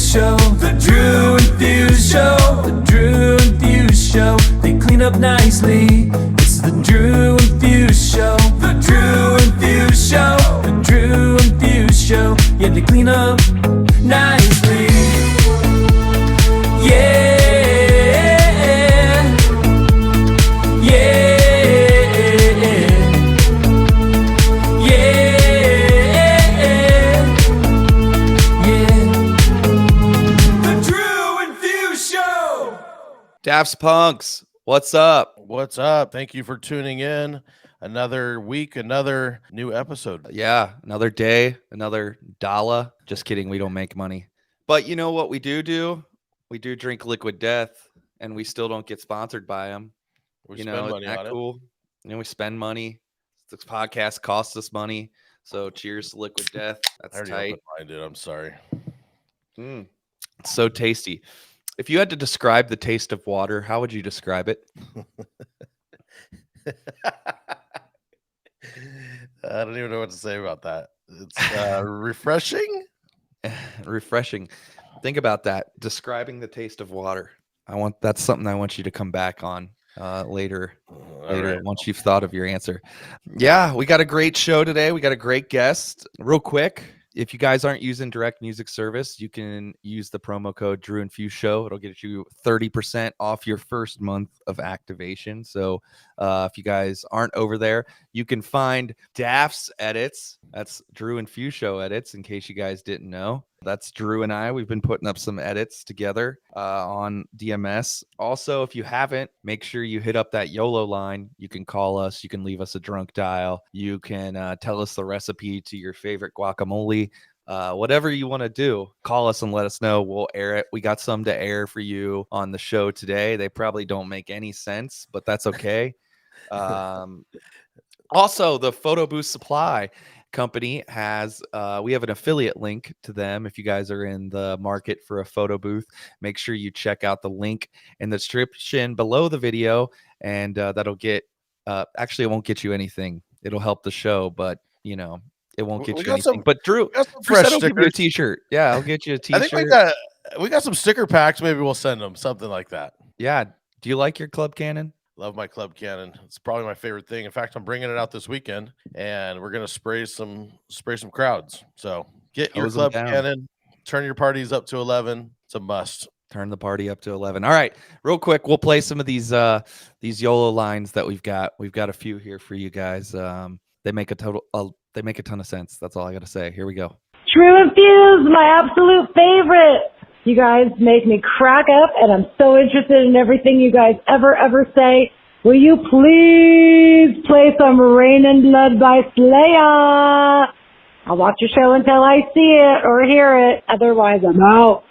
Show. The Drew and Fuse Show. The Drew and Fuse Show. They clean up nicely. It's the Drew and Fuse Show. The Drew and Fuse Show. The Drew and Fuse Show. Yeah, they clean up nicely. Yeah. Daft's Punks, what's up? What's up? Thank you for tuning in. Another week, another new episode. Yeah, another day, another dollar. Just kidding, we don't make money. But you know what we do? We do drink Liquid Death, and we still don't get sponsored by them. We spend money on cool? You know, we spend money. This podcast costs us money. So cheers to Liquid Death. That's tight. I did. I'm sorry. It's so tasty. If you had to describe the taste of water, how would you describe it? I don't even know what to say about that. It's refreshing. Refreshing. Think about that. Describing the taste of water. That's something I want you to come back on later. Right. Once you've thought of your answer. Yeah, we got a great show today. We got a great guest. Real quick, if you guys aren't using direct music service, you can use the promo code Drew and Fuse Show. It'll get you 30% off your first month of activation. So if you guys aren't over there, you can find Daft's edits. That's Drew and Fuse Show edits, in case you guys didn't know. That's Drew and I. We've been putting up some edits together on DMS. Also, if you haven't, make sure you hit up that YOLO line. You can call us. You can leave us a drunk dial. You can tell us the recipe to your favorite guacamole. Whatever you want to do, call us and let us know. We'll air it. We got some to air for you on the show today. They probably don't make any sense, but that's okay. Also, the Photo Booth Supply Company has we have an affiliate link to them. If you guys are in the market for a photo booth, make sure you check out the link in the description below the video, and that'll get actually, it won't get you anything. It'll help the show, but you know, it won't get you anything. But Drew said I'll give you a t-shirt. Yeah, I'll get you a t-shirt. I think we got some sticker packs. Maybe we'll send them something like that. Yeah. Do you like your Club Cannon? Love my Club Cannon. It's probably my favorite thing. In fact, I'm bringing it out this weekend, and we're gonna spray some crowds. So get your Club Cannon. Turn your parties up to 11. It's a must. Turn the party up to 11. All right, real quick, we'll play some of these YOLO lines that we've got. We've got a few here for you guys. They make a ton of sense. That's all I got to say. Here we go. Drew and Fuse, my absolute favorite. You guys make me crack up, and I'm so interested in everything you guys ever say. Will you please play some Rain and Blood by Slayer? I'll watch your show until I see it or hear it. Otherwise, I'm out.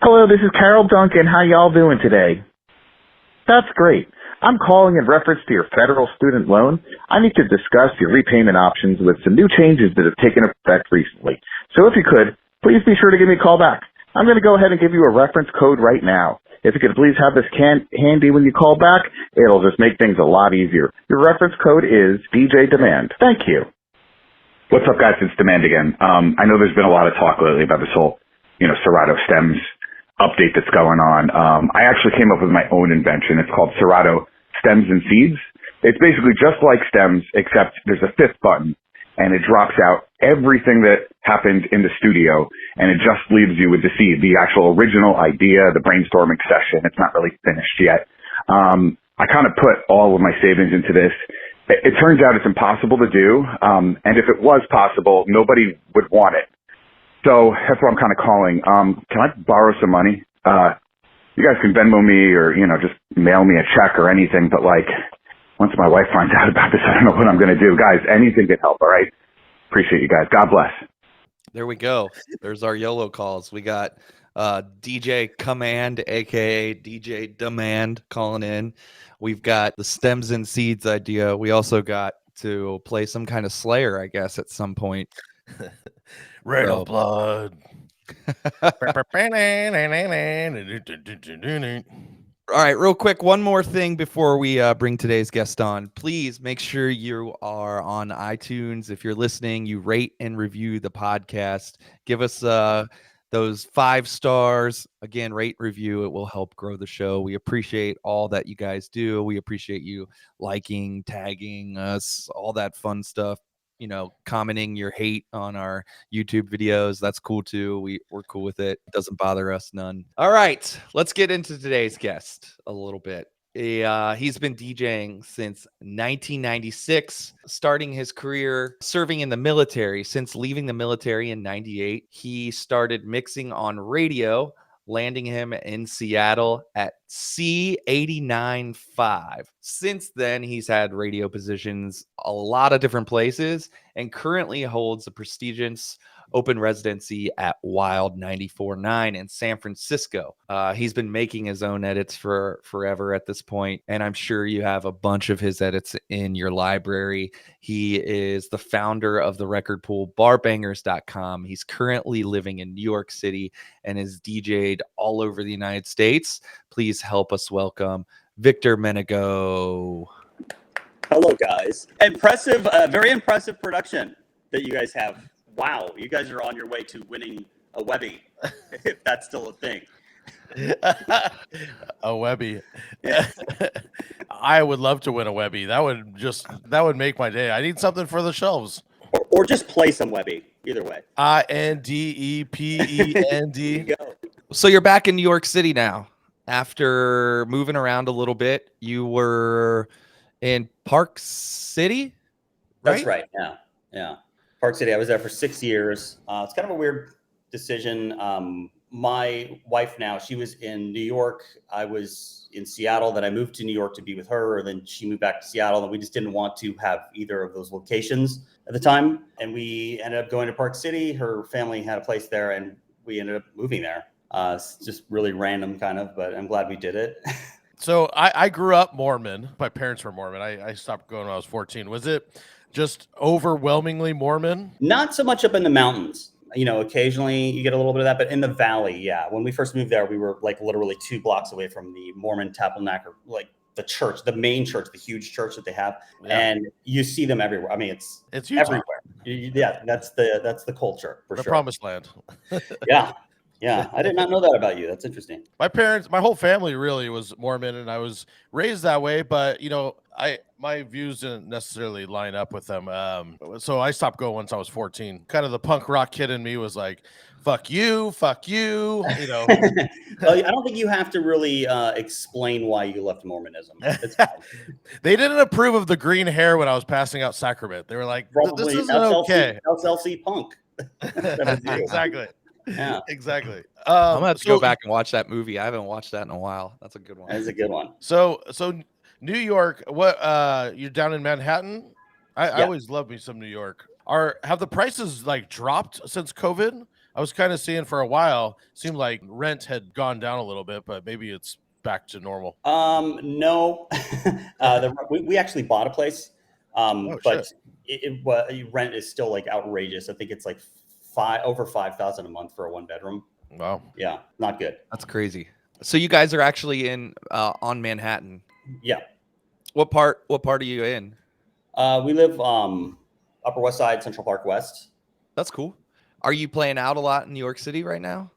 Hello, this is Carol Duncan. How y'all doing today? That's great. I'm calling in reference to your federal student loan. I need to discuss your repayment options with some new changes that have taken effect recently. So if you could, please be sure to give me a call back. I'm going to go ahead and give you a reference code right now. If you could please have this handy when you call back, it'll just make things a lot easier. Your reference code is DJ Demand. Thank you. What's up, guys? It's Demand again. I know there's been a lot of talk lately about this whole, Serato Stems update that's going on. I actually came up with my own invention. It's called Serato Stems and Seeds. It's basically just like Stems, except there's a fifth button, and it drops out everything that happened in the studio, and it just leaves you with the seed, the actual original idea, the brainstorming session. It's not really finished yet. I kind of put all of my savings into this. It turns out it's impossible to do, and if it was possible, nobody would want it. So that's what I'm kind of calling. Can I borrow some money? You guys can Venmo me or, just mail me a check or anything, but once my wife finds out about this, I don't know what I'm going to do. Guys, anything can help, all right? Appreciate you guys. God bless. There we go. There's our YOLO calls. We got DJ Command, a.k.a. DJ Demand, calling in. We've got the Stems and Seeds idea. We also got to play some kind of Slayer, I guess, at some point. Rain of Blood. All right, real quick, one more thing before we bring today's guest on. Please make sure you are on iTunes. If you're listening, you rate and review the podcast. Give us those 5 stars. Again, rate, review. It will help grow the show. We appreciate all that you guys do. We appreciate you liking, tagging us, all that fun stuff. You know, commenting your hate on our YouTube videos. That's cool too. We're cool with it. It doesn't bother us none. All right, let's get into today's guest a little bit. He's been DJing since 1996, starting his career serving in the military. Since leaving the military in 98, he started mixing on radio, landing him in Seattle at C89.5. Since then, he's had radio positions a lot of different places and currently holds a prestigious open residency at Wild 94.9 in San Francisco. He's been making his own edits for forever at this point, and I'm sure you have a bunch of his edits in your library. He is the founder of the record pool barbangers.com. He's currently living in New York City and is DJ'd all over the United States. Please help us welcome Victor Menegaux. Hello, guys. Impressive, very impressive production that you guys have. Wow, you guys are on your way to winning a Webby, if that's still a thing. A Webby. I would love to win a Webby. That would make my day. I need something for the shelves. Or just play some Webby. Either way. INDEPEND. So you're back in New York City now. After moving around a little bit, you were in Park City, right? That's right. Yeah. Park City. I was there for 6 years. It's kind of a weird decision. My wife now, she was in New York. I was in Seattle. Then I moved to New York to be with her. Then she moved back to Seattle. And we just didn't want to have either of those locations at the time. And we ended up going to Park City. Her family had a place there, and we ended up moving there. It's just really random kind of, but I'm glad we did it. So I grew up Mormon. My parents were Mormon. I stopped going when I was 14. Was it just overwhelmingly Mormon? Not so much up in the mountains. You know, occasionally you get a little bit of that, but in the valley, yeah. When we first moved there, we were like literally 2 blocks away from the Mormon Tabernacle, like the church, the main church, the huge church that they have. Yeah. And you see them everywhere. I mean, it's everywhere. Yeah, that's the culture for the sure. Promised Land. Yeah, I did not know that about you. That's interesting. My parents, my whole family really was Mormon, and I was raised that way. But you know, my views didn't necessarily line up with them. So I stopped going once I was 14. Kind of the punk rock kid in me was like, "Fuck you." You know. Well, I don't think you have to really explain why you left Mormonism. It's fine. They didn't approve of the green hair when I was passing out sacrament. They were like, "This isn't okay." LC punk. Exactly. Yeah, exactly. I'm gonna have to go back and watch that movie. I haven't watched that in a while. That's a good one. That is a good one. So New York, what you're down in Manhattan? I always love me some New York. Have the prices like dropped since COVID? I was kind of seeing for a while, seemed like rent had gone down a little bit, but maybe it's back to normal. No. We actually bought a place. But rent is still like outrageous. I think it's like over $5,000 a month for a 1-bedroom. Wow. Yeah, not good. That's crazy. So you guys are actually in on Manhattan. Yeah. What part are you in? We live Upper West Side, Central Park West. That's cool. Are you playing out a lot in New York City right now?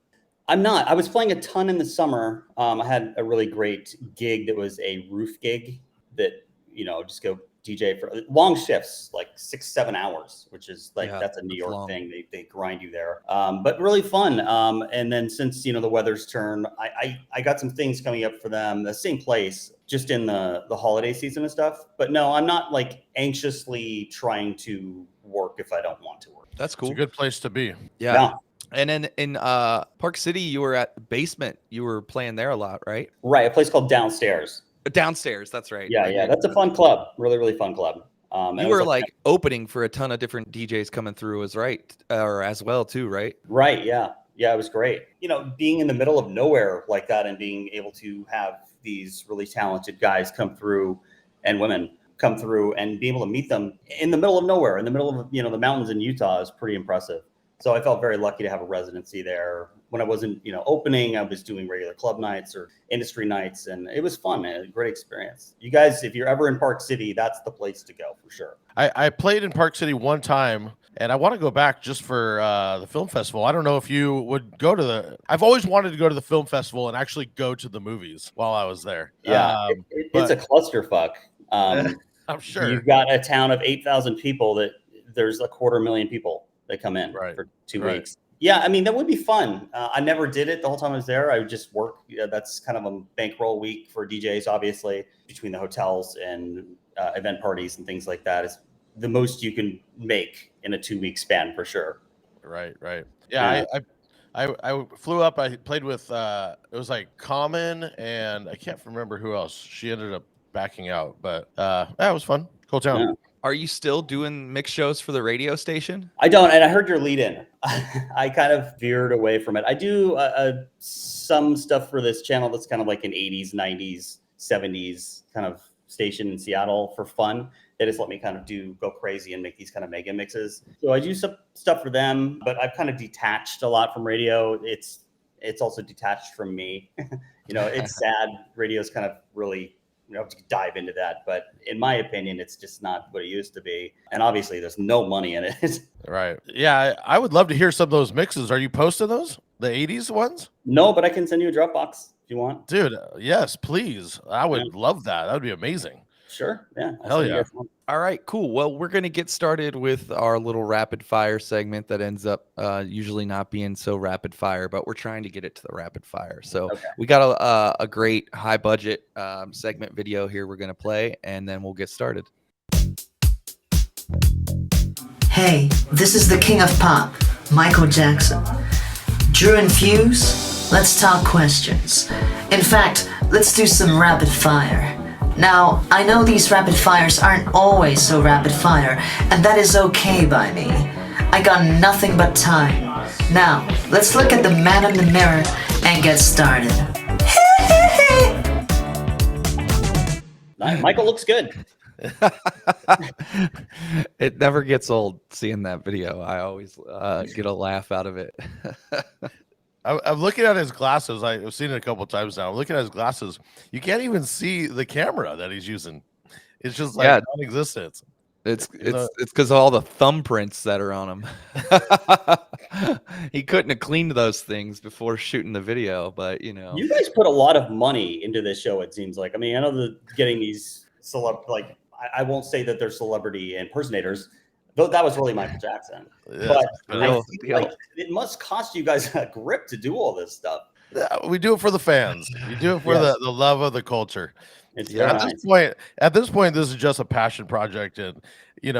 I'm not. I was playing a ton in the summer. I had a really great gig that was a roof gig that, you know, just go DJ for long shifts, like 6-7 hours, which is like, that's a New York thing. They grind you there, but really fun. And then since, you know, the weather's turned, I got some things coming up for them, the same place, just in the holiday season and stuff. But no, I'm not like anxiously trying to work if I don't want to work. That's cool. It's a good place to be. Yeah. And then in Park City, you were at the Basement. You were playing there a lot, right? Right. A place called Downstairs. Downstairs, that's right. Yeah. That's a fun club. Really, really fun club. You were like opening for a ton of different DJs coming through as well too, right? Right. Yeah. It was great. You know, being in the middle of nowhere like that and being able to have these really talented guys come through and women come through and be able to meet them in the middle of nowhere, in the middle of, you know, the mountains in Utah is pretty impressive. So I felt very lucky to have a residency there. When I wasn't, you know, opening, I was doing regular club nights or industry nights, and it was fun, man. A great experience. You guys, if you're ever in Park City, that's the place to go for sure. I played in Park City one time And I want to go back just for the film festival. I don't know if you would go to I've always wanted to go to the film festival and actually go to the movies while I was there. Yeah, it's a clusterfuck. I'm sure. You've got a town of 8,000 people that there's 250,000 people that come in for 2 weeks. Yeah, I mean, that would be fun. I never did it the whole time I was there. I would just work. That's kind of a bankroll week for DJs, obviously, between the hotels and event parties and things like that is the most you can make in a 2-week span for sure. Right. Yeah. I flew up. I played with, it was like Common and I can't remember who else. She ended up backing out, but it was fun. Cool town. Yeah. Are you still doing mix shows for the radio station? I don't, and I heard your lead in. I kind of veered away from it. I do some stuff for this channel that's kind of like an 80s, 90s, 70s kind of station in Seattle for fun. They just let me kind of go crazy and make these kind of mega mixes. So I do some stuff for them, but I've kind of detached a lot from radio. It's also detached from me. It's sad. Radio's kind of really, to dive into that, but in my opinion, it's just not what it used to be. And obviously there's no money in it. Right. Yeah. I would love to hear some of those mixes. Are you posting those? The 80s ones? No, but I can send you a Dropbox if you want. Dude, yes, please. I would love that. That would be amazing. Sure. Yeah. Hell yeah. All right, cool. Well, we're going to get started with our little rapid fire segment that ends up usually not being so rapid fire, but we're trying to get it to the rapid fire. So we got a great high budget segment video here we're going to play, and then we'll get started. Hey, this is the king of pop, Michael Jackson. Drew and Fuse, let's talk questions. In fact, let's do some rapid fire. Now, I know these rapid fires aren't always so rapid fire, and that is okay by me. I got nothing but time. Now, let's look at the man in the mirror and get started. Michael looks good. It never gets old seeing that video. I always get a laugh out of it. I'm looking at his glasses. I've seen it a couple of times now. I'm looking at his glasses. You can't even see the camera that he's using. It's just like non-existent. It's because of all the thumbprints that are on him. He couldn't have cleaned those things before shooting the video, but you guys put a lot of money into this show. It seems like. I mean, I know that getting these I won't say that they're celebrity impersonators. Though that was really Michael Jackson, but I think it must cost you guys a grip to do all this stuff. Yeah, we do it for the fans. We do it for the love of the culture. At this point, this is just a passion project, and we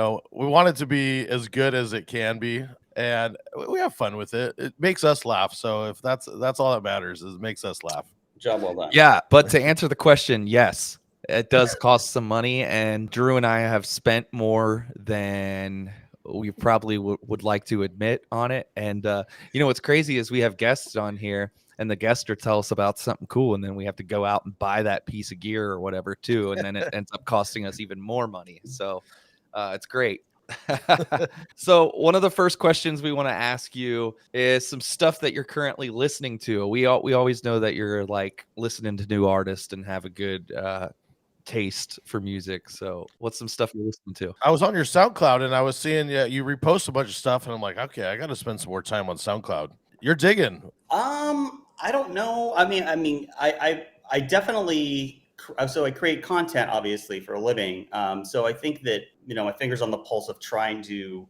want it to be as good as it can be, and we have fun with it. It makes us laugh. So if that's all that matters, is it makes us laugh. Job well done. Yeah, but to answer the question, yes. It does cost some money, and Drew and I have spent more than we probably would like to admit on it. And what's crazy is we have guests on here, and the guests tell us about something cool, and then we have to go out and buy that piece of gear or whatever too, and then it ends up costing us even more money. So it's great. So one of the first questions we want to ask you is some stuff that you're currently listening to. We always know that you're like listening to new artists and have a good taste for music. So what's some stuff you're listening to? I was on your SoundCloud and I was seeing you repost a bunch of stuff, and I'm like, okay, I got to spend some more time on SoundCloud. You're digging. I don't know. I mean, I definitely. So I create content, obviously, for a living. So I think that my finger's on the pulse of trying to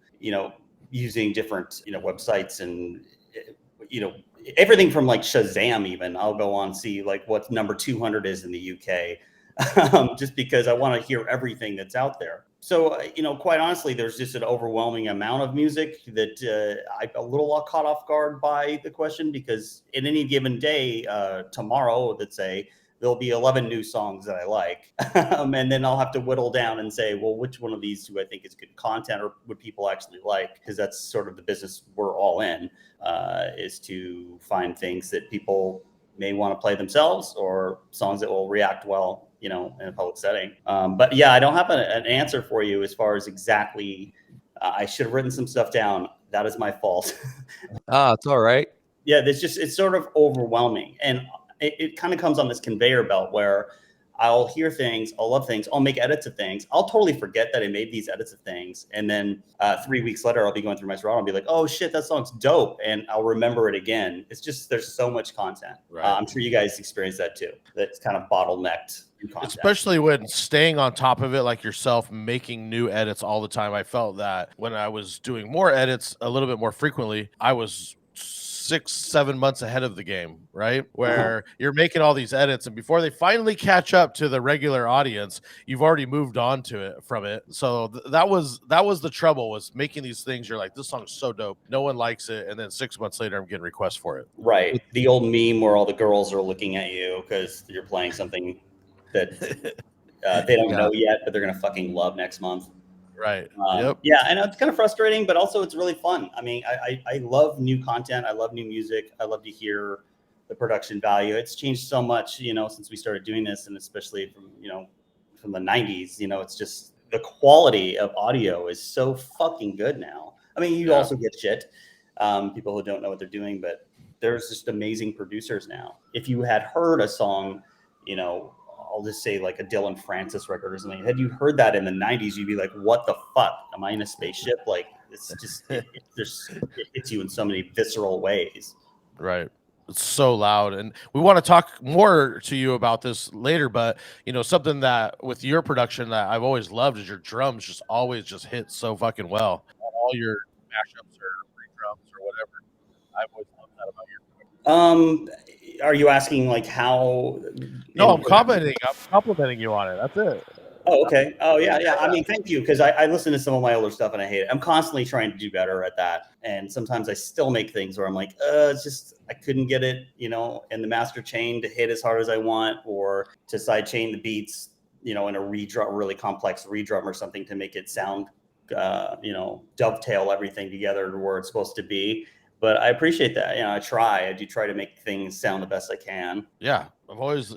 using different websites and everything from like Shazam. Even I'll go on see like what number 200 is in the UK. Just because I want to hear everything that's out there. So, quite honestly, there's just an overwhelming amount of music that I'm a little caught off guard by the question, because in any given day, tomorrow, let's say, there'll be 11 new songs that I like. And then I'll have to whittle down and say, well, which one of these do I think is good content or would people actually like? Because that's sort of the business we're all in, is to find things that people may want to play themselves or songs that will react well in a public setting. But yeah, I don't have an answer for you as far as exactly. I should have written some stuff down. That is my fault. It's all right. Yeah, it's sort of overwhelming, and it kind of comes on this conveyor belt where I'll hear things, I'll love things, I'll make edits of things. I'll totally forget that I made these edits of things. And then 3 weeks later, I'll be going through my Serato and be like, oh shit, that song's dope. And I'll remember it again. It's just, there's so much content. Right. I'm sure you guys experience that too. That's kind of bottlenecked. Especially when staying on top of it, like yourself, making new edits all the time. I felt that when I was doing more edits a little bit more frequently, I was 6-7 months ahead of the game, right? Where you're making all these edits, and before they finally catch up to the regular audience, you've already moved on to it from it. So that was the trouble, was making these things. You're like, this song's so dope, no one likes it, and then 6 months later, I'm getting requests for it. Right. The old meme where all the girls are looking at you because you're playing something that they don't know yet, but they're gonna fucking love next month. Right. Yeah, I know it's kind of frustrating, but also it's really fun. I mean, I love new content. I love new music. I love to hear the production value. It's changed so much, since we started doing this, and especially from the 90s. It's just the quality of audio is so fucking good now. I mean, you also get shit, people who don't know what they're doing, but there's just amazing producers now. If you had heard a song, I'll just say like a Dylan Francis record or something. Had you heard that in the 90s, you'd be like, what the fuck? Am I in a spaceship? Like, it's just, it hits you in so many visceral ways. Right. It's so loud. And we want to talk more to you about this later, but something that with your production that I've always loved is your drums just always just hit so fucking well. All your mashups or re-drums or whatever. I've always loved that about your production. Are you asking like how? No, I'm complimenting you on it. That's it. Oh, okay. Oh, yeah. I mean, thank you, because I listen to some of my older stuff and I hate it. I'm constantly trying to do better at that, and sometimes I still make things where I'm like, it's just I couldn't get it, in the master chain to hit as hard as I want, or to side chain the beats, in a redrum, really complex redrum or something to make it sound, dovetail everything together to where it's supposed to be. But I appreciate that. I do try to make things sound the best I can. Yeah, I've always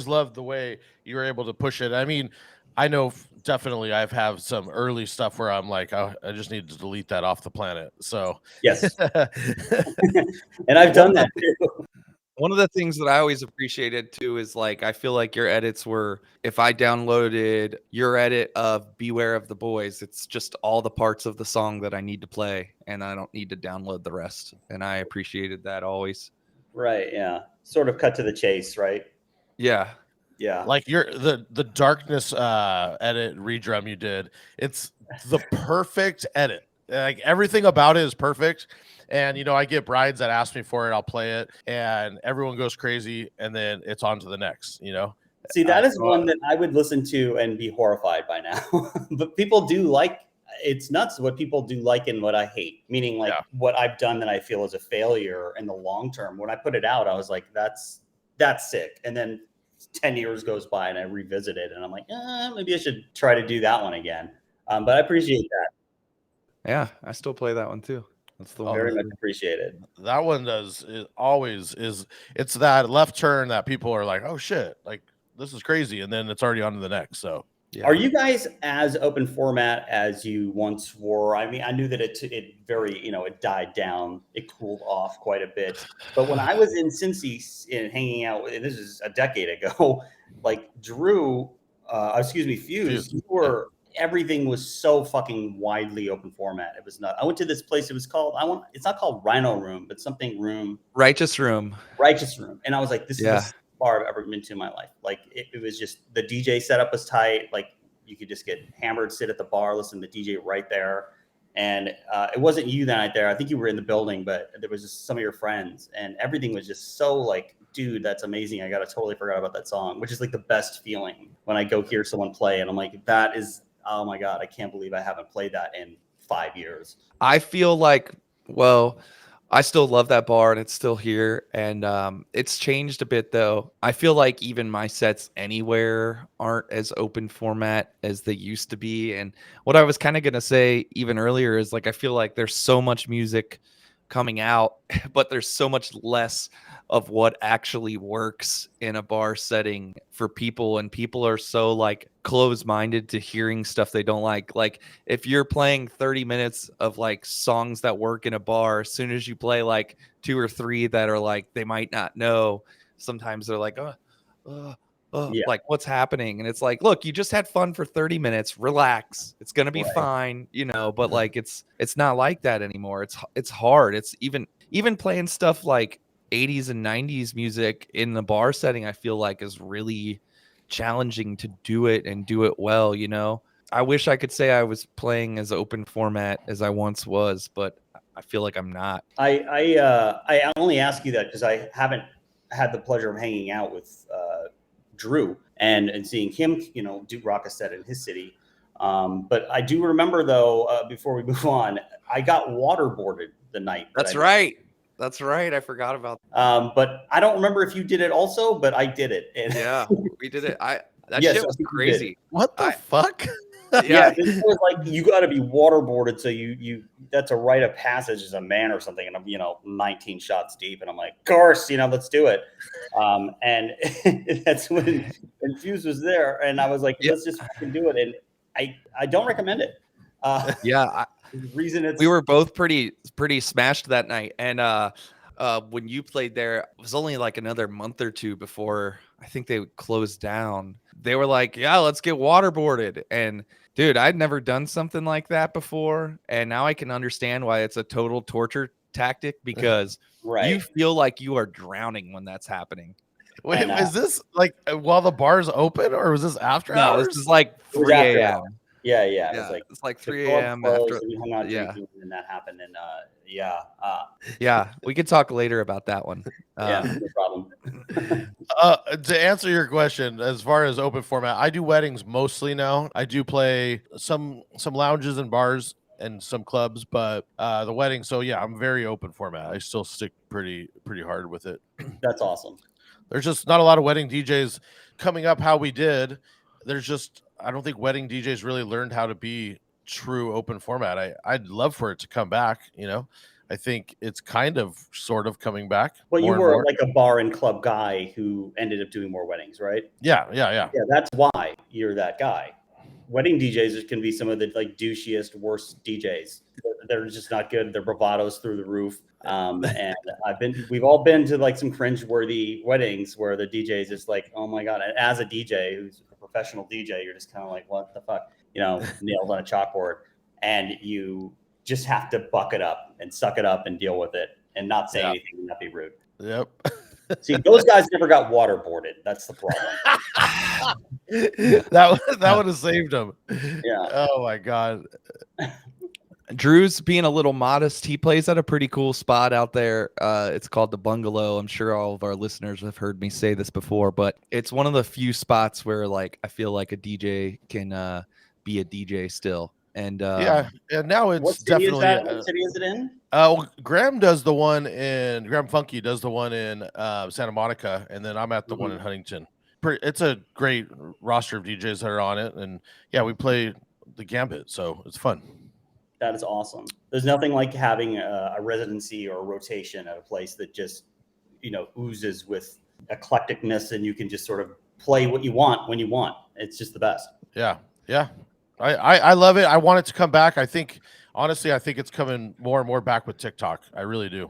loved the way you were able to push it. I mean, I know definitely I've had some early stuff where I'm like, I just need to delete that off the planet. So yes, and I've done that too. One of the things that I always appreciated too is like, I feel like your edits were, if I downloaded your edit of Beware of the Boys, it's just all the parts of the song that I need to play and I don't need to download the rest. And I appreciated that always. Right. Yeah. Sort of cut to the chase. Right. Yeah. Yeah. Like the darkness edit redrum you did, it's the perfect edit. Like everything about it is perfect. And I get brides that ask me for it, I'll play it, and everyone goes crazy, and then it's on to the next. See, that is one that I would listen to and be horrified by now. But people do like. It's nuts what people do like and what I hate. Meaning, like what I've done that I feel is a failure in the long term. When I put it out, I was like, "That's sick," and then 10 years goes by and I revisit it, and I'm like, maybe I should try to do that one again. But I appreciate that. Yeah, I still play that one too. That's the one. Very much appreciated. That one it's that left turn that people are like, oh shit, like this is crazy, and then it's already on to the next. So yeah. Are you guys as open format as you once were? I mean, I knew that it very, it died down, it cooled off quite a bit. But when I was in Cincy and hanging out, and this is a decade ago, like Drew, Fuse, you were. Everything was so fucking widely open format. It was not. I went to this place. It was called. It's not called Rhino Room, but something room. Righteous Room. And I was like, this is the best bar I've ever been to in my life. Like it was just the DJ setup was tight. Like you could just get hammered, sit at the bar, listen to the DJ right there. And it wasn't you that night there. I think you were in the building, but there was just some of your friends, and everything was just so like, dude, that's amazing. I totally forgot about that song, which is like the best feeling when I go hear someone play, and I'm like, that is. Oh my God, I can't believe I haven't played that in 5 years. I feel like, I still love that bar and it's still here. And it's changed a bit though. I feel like even my sets anywhere aren't as open format as they used to be. And what I was kind of going to say even earlier is like, I feel like there's so much music coming out, but there's so much less of what actually works in a bar setting for people, and people are so like closed-minded to hearing stuff they don't like. Like if you're playing 30 minutes of like songs that work in a bar, as soon as you play like 2 or 3 that are like they might not know, sometimes they're like, like what's happening? And it's like, look, you just had fun for 30 minutes. Relax. It's gonna be fine, but like it's not like that anymore. It's hard. It's even playing stuff like 80s and 90s music in the bar setting, I feel like is really challenging to do it and do it well. I wish I could say I was playing as open format as I once was, but I feel like I'm not. I only ask you that because I haven't had the pleasure of hanging out with Drew and seeing him, do rock a set in his city. But I do remember though, before we move on, I got waterboarded the night. That's right. That's right. I forgot about that. But I don't remember if you did it also, but I did it. And yeah, we did it. That shit was crazy. What the fuck? Yeah, this was like you got to be waterboarded, so you that's a rite of passage as a man or something. And I'm 19 shots deep, and I'm like, of course, let's do it. And that's when Fuse was there, and I was like, let's just fucking do it. And I don't recommend it. We were both pretty smashed that night, and when you played there, it was only like another month or two before I think they closed down. They were like, yeah, let's get waterboarded. And dude, I'd never done something like that before. And now I can understand why it's a total torture tactic, because you feel like you are drowning when that's happening. Wait, is this like while the bar's open, or was this after hours? No, this is like 3 a.m. Yeah. It's like 3 a.m. after. We hung out drinking, and that happened. And we could talk later about that one. No problem. To answer your question, as far as open format, I do weddings mostly now. I do play some lounges and bars and some clubs, but the wedding. So yeah, I'm very open format. I still stick pretty hard with it. That's awesome. There's just not a lot of wedding DJs coming up how we did. I don't think wedding DJs really learned how to be true open format. I'd love for it to come back. I think it's kind of sort of coming back. Well, you were like a bar and club guy who ended up doing more weddings, right? Yeah. Yeah, that's why you're that guy. Wedding DJs can be some of the like douchiest, worst DJs. They're just not good. Their bravado's through the roof. And we've all been to like some cringe-worthy weddings where the DJ is just like, oh my God. And as a DJ who's a professional DJ, you're just kind of like, what the fuck? Nails on a chalkboard. And you just have to buck it up and suck it up and deal with it and not say anything and not be rude. Yep. See, those guys never got waterboarded. That's the problem. that would have saved them. Yeah. Oh my God. Drew's being a little modest. He plays at a pretty cool spot out there. It's called the Bungalow. I'm sure all of our listeners have heard me say this before, but it's one of the few spots where like I feel like a DJ can be a DJ still. And now it's definitely. What city is it in? Graham Funky does the one in Santa Monica, and then I'm at the one in Huntington. It's a great roster of DJs that are on it, and we play the gambit, so it's fun. That is awesome. There's nothing like having a residency or a rotation at a place that just oozes with eclecticness, and you can just sort of play what you want when you want. It's just the best. Yeah. I love it. I want it to come back. Honestly, I think it's coming more and more back with TikTok. I really do.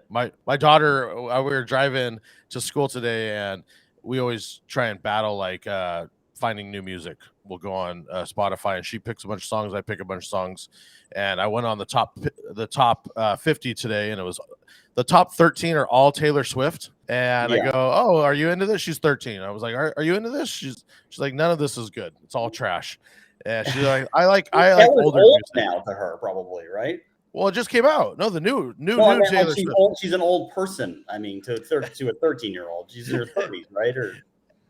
My daughter, we were driving to school today, and we always try and battle like finding new music. We'll go on Spotify, and she picks a bunch of songs. I pick a bunch of songs, and I went on the top 50 today, and it was the top 13 are all Taylor Swift. And I go, oh, are you into this? She's 13. I was like, are you into this? She's like, none of this is good. It's all trash. And she's like, I like older music now to her, probably, right? Well, it just came out. No, the new Taylor Swift. She's an old person. I mean, to a 13-year-old, she's in her 30s, right? Or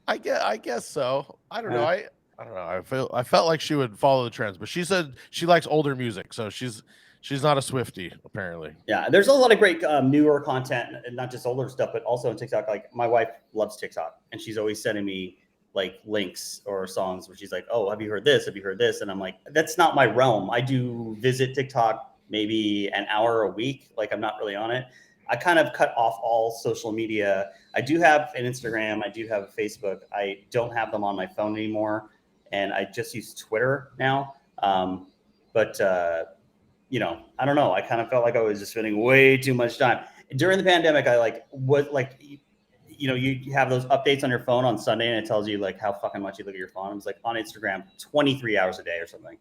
I guess so. I don't know. I don't know. I felt like she would follow the trends, but she said she likes older music, so she's not a Swiftie, apparently. Yeah, there's a lot of great newer content, and not just older stuff, but also on TikTok. Like my wife loves TikTok, and she's always sending me like links or songs where she's like, "Oh, have you heard this? Have you heard this?" And I'm like, "That's not my realm. I do visit TikTok maybe an hour a week. Like I'm not really on it. I kind of cut off all social media. I do have an Instagram. I do have a Facebook. I don't have them on my phone anymore, and I just use Twitter now. But I don't know. I kind of felt like I was just spending way too much time during the pandemic. I you have those updates on your phone on Sunday and it tells you like how fucking much you look at your phone. It was like on Instagram 23 hours a day or something.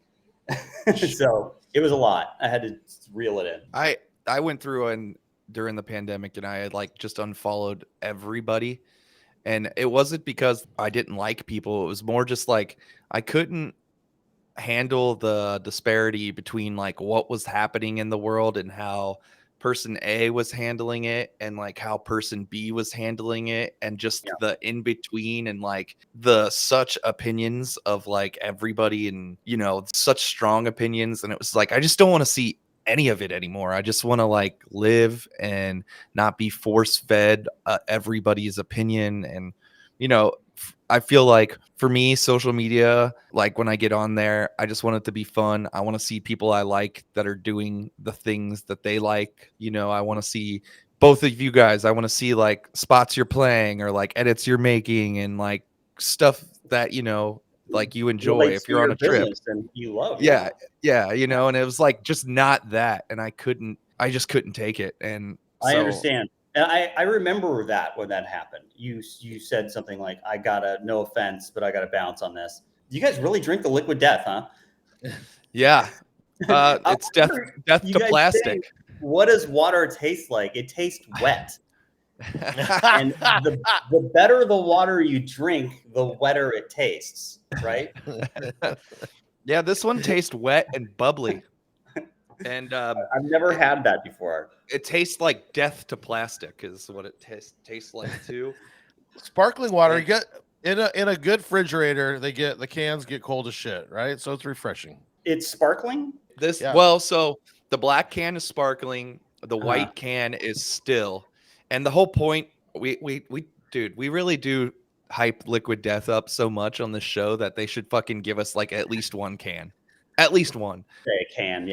So it was a lot. I had to reel it in. I went through during the pandemic and I had like just unfollowed everybody. And it wasn't because I didn't like people. It was more just like I couldn't handle the disparity between like what was happening in the world and how person A was handling it and like how person B was handling it and just the in between and like the such opinions of like everybody and such strong opinions. And it was like I just don't want to see any of it anymore. I just want to like live and not be force fed everybody's opinion. And I feel like for me, social media, like when I get on there, I just want it to be fun. I want to see people I like that are doing the things that they like. I want to see both of you guys. I want to see like spots you're playing or like edits you're making and like stuff that, like you enjoy if you're on a trip and you love. Yeah. And it was like just not that. And I just couldn't take it. And I understand. And I remember that when that happened, you said something like, no offense, but I gotta bounce on this. You guys really drink the liquid death, huh? Yeah. It's death to plastic. What does water taste like? It tastes wet. And the better the water you drink, the wetter it tastes, right? Yeah, this one tastes wet and bubbly. And I've never had that before. It tastes like death to plastic is what it tastes like too. Sparkling water, you get in a good refrigerator, the cans get cold as shit, right? So it's refreshing. It's sparkling? So the black can is sparkling, the white can is still. And the whole point, we really do hype Liquid Death up so much on this show that they should fucking give us like at least one can. At least one. They can,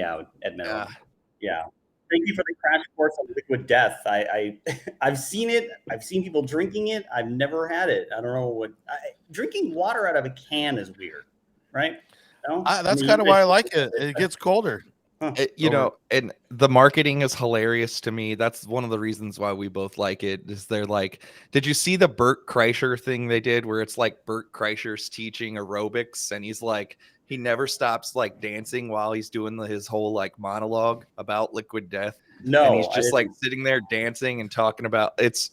admit it. Yeah. Thank you for the crash course on Liquid Death. I've seen it. I've seen people drinking it. I've never had it. I don't know drinking water out of a can is weird, right? No? That's kind of why I like it. It gets colder. And the marketing is hilarious to me. That's one of the reasons why we both like it. Is they're like, did you see the Bert Kreischer thing they did where it's like Bert Kreischer's teaching aerobics and he's like, he never stops like dancing while he's doing his whole like monologue about Liquid Death. No, and he's just like sitting there dancing and talking about it's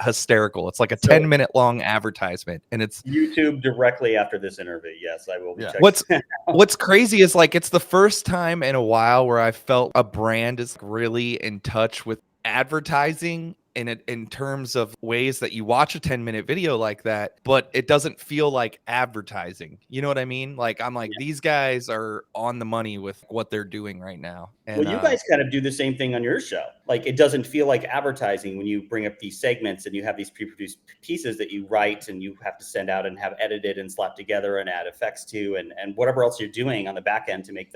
hysterical. It's like a 10-minute long advertisement, and it's YouTube directly after this interview. Yes, I will be checking. What's crazy is like it's the first time in a while where I felt a brand is really in touch with advertising in terms of ways that you watch a 10-minute video like that, but it doesn't feel like advertising. You know what I mean? Like I'm like, these guys are on the money with what they're doing right now. And, well, you guys kind of do the same thing on your show. Like it doesn't feel like advertising when you bring up these segments and you have these pre-produced pieces that you write and you have to send out and have edited and slapped together and add effects to and whatever else you're doing on the back end to make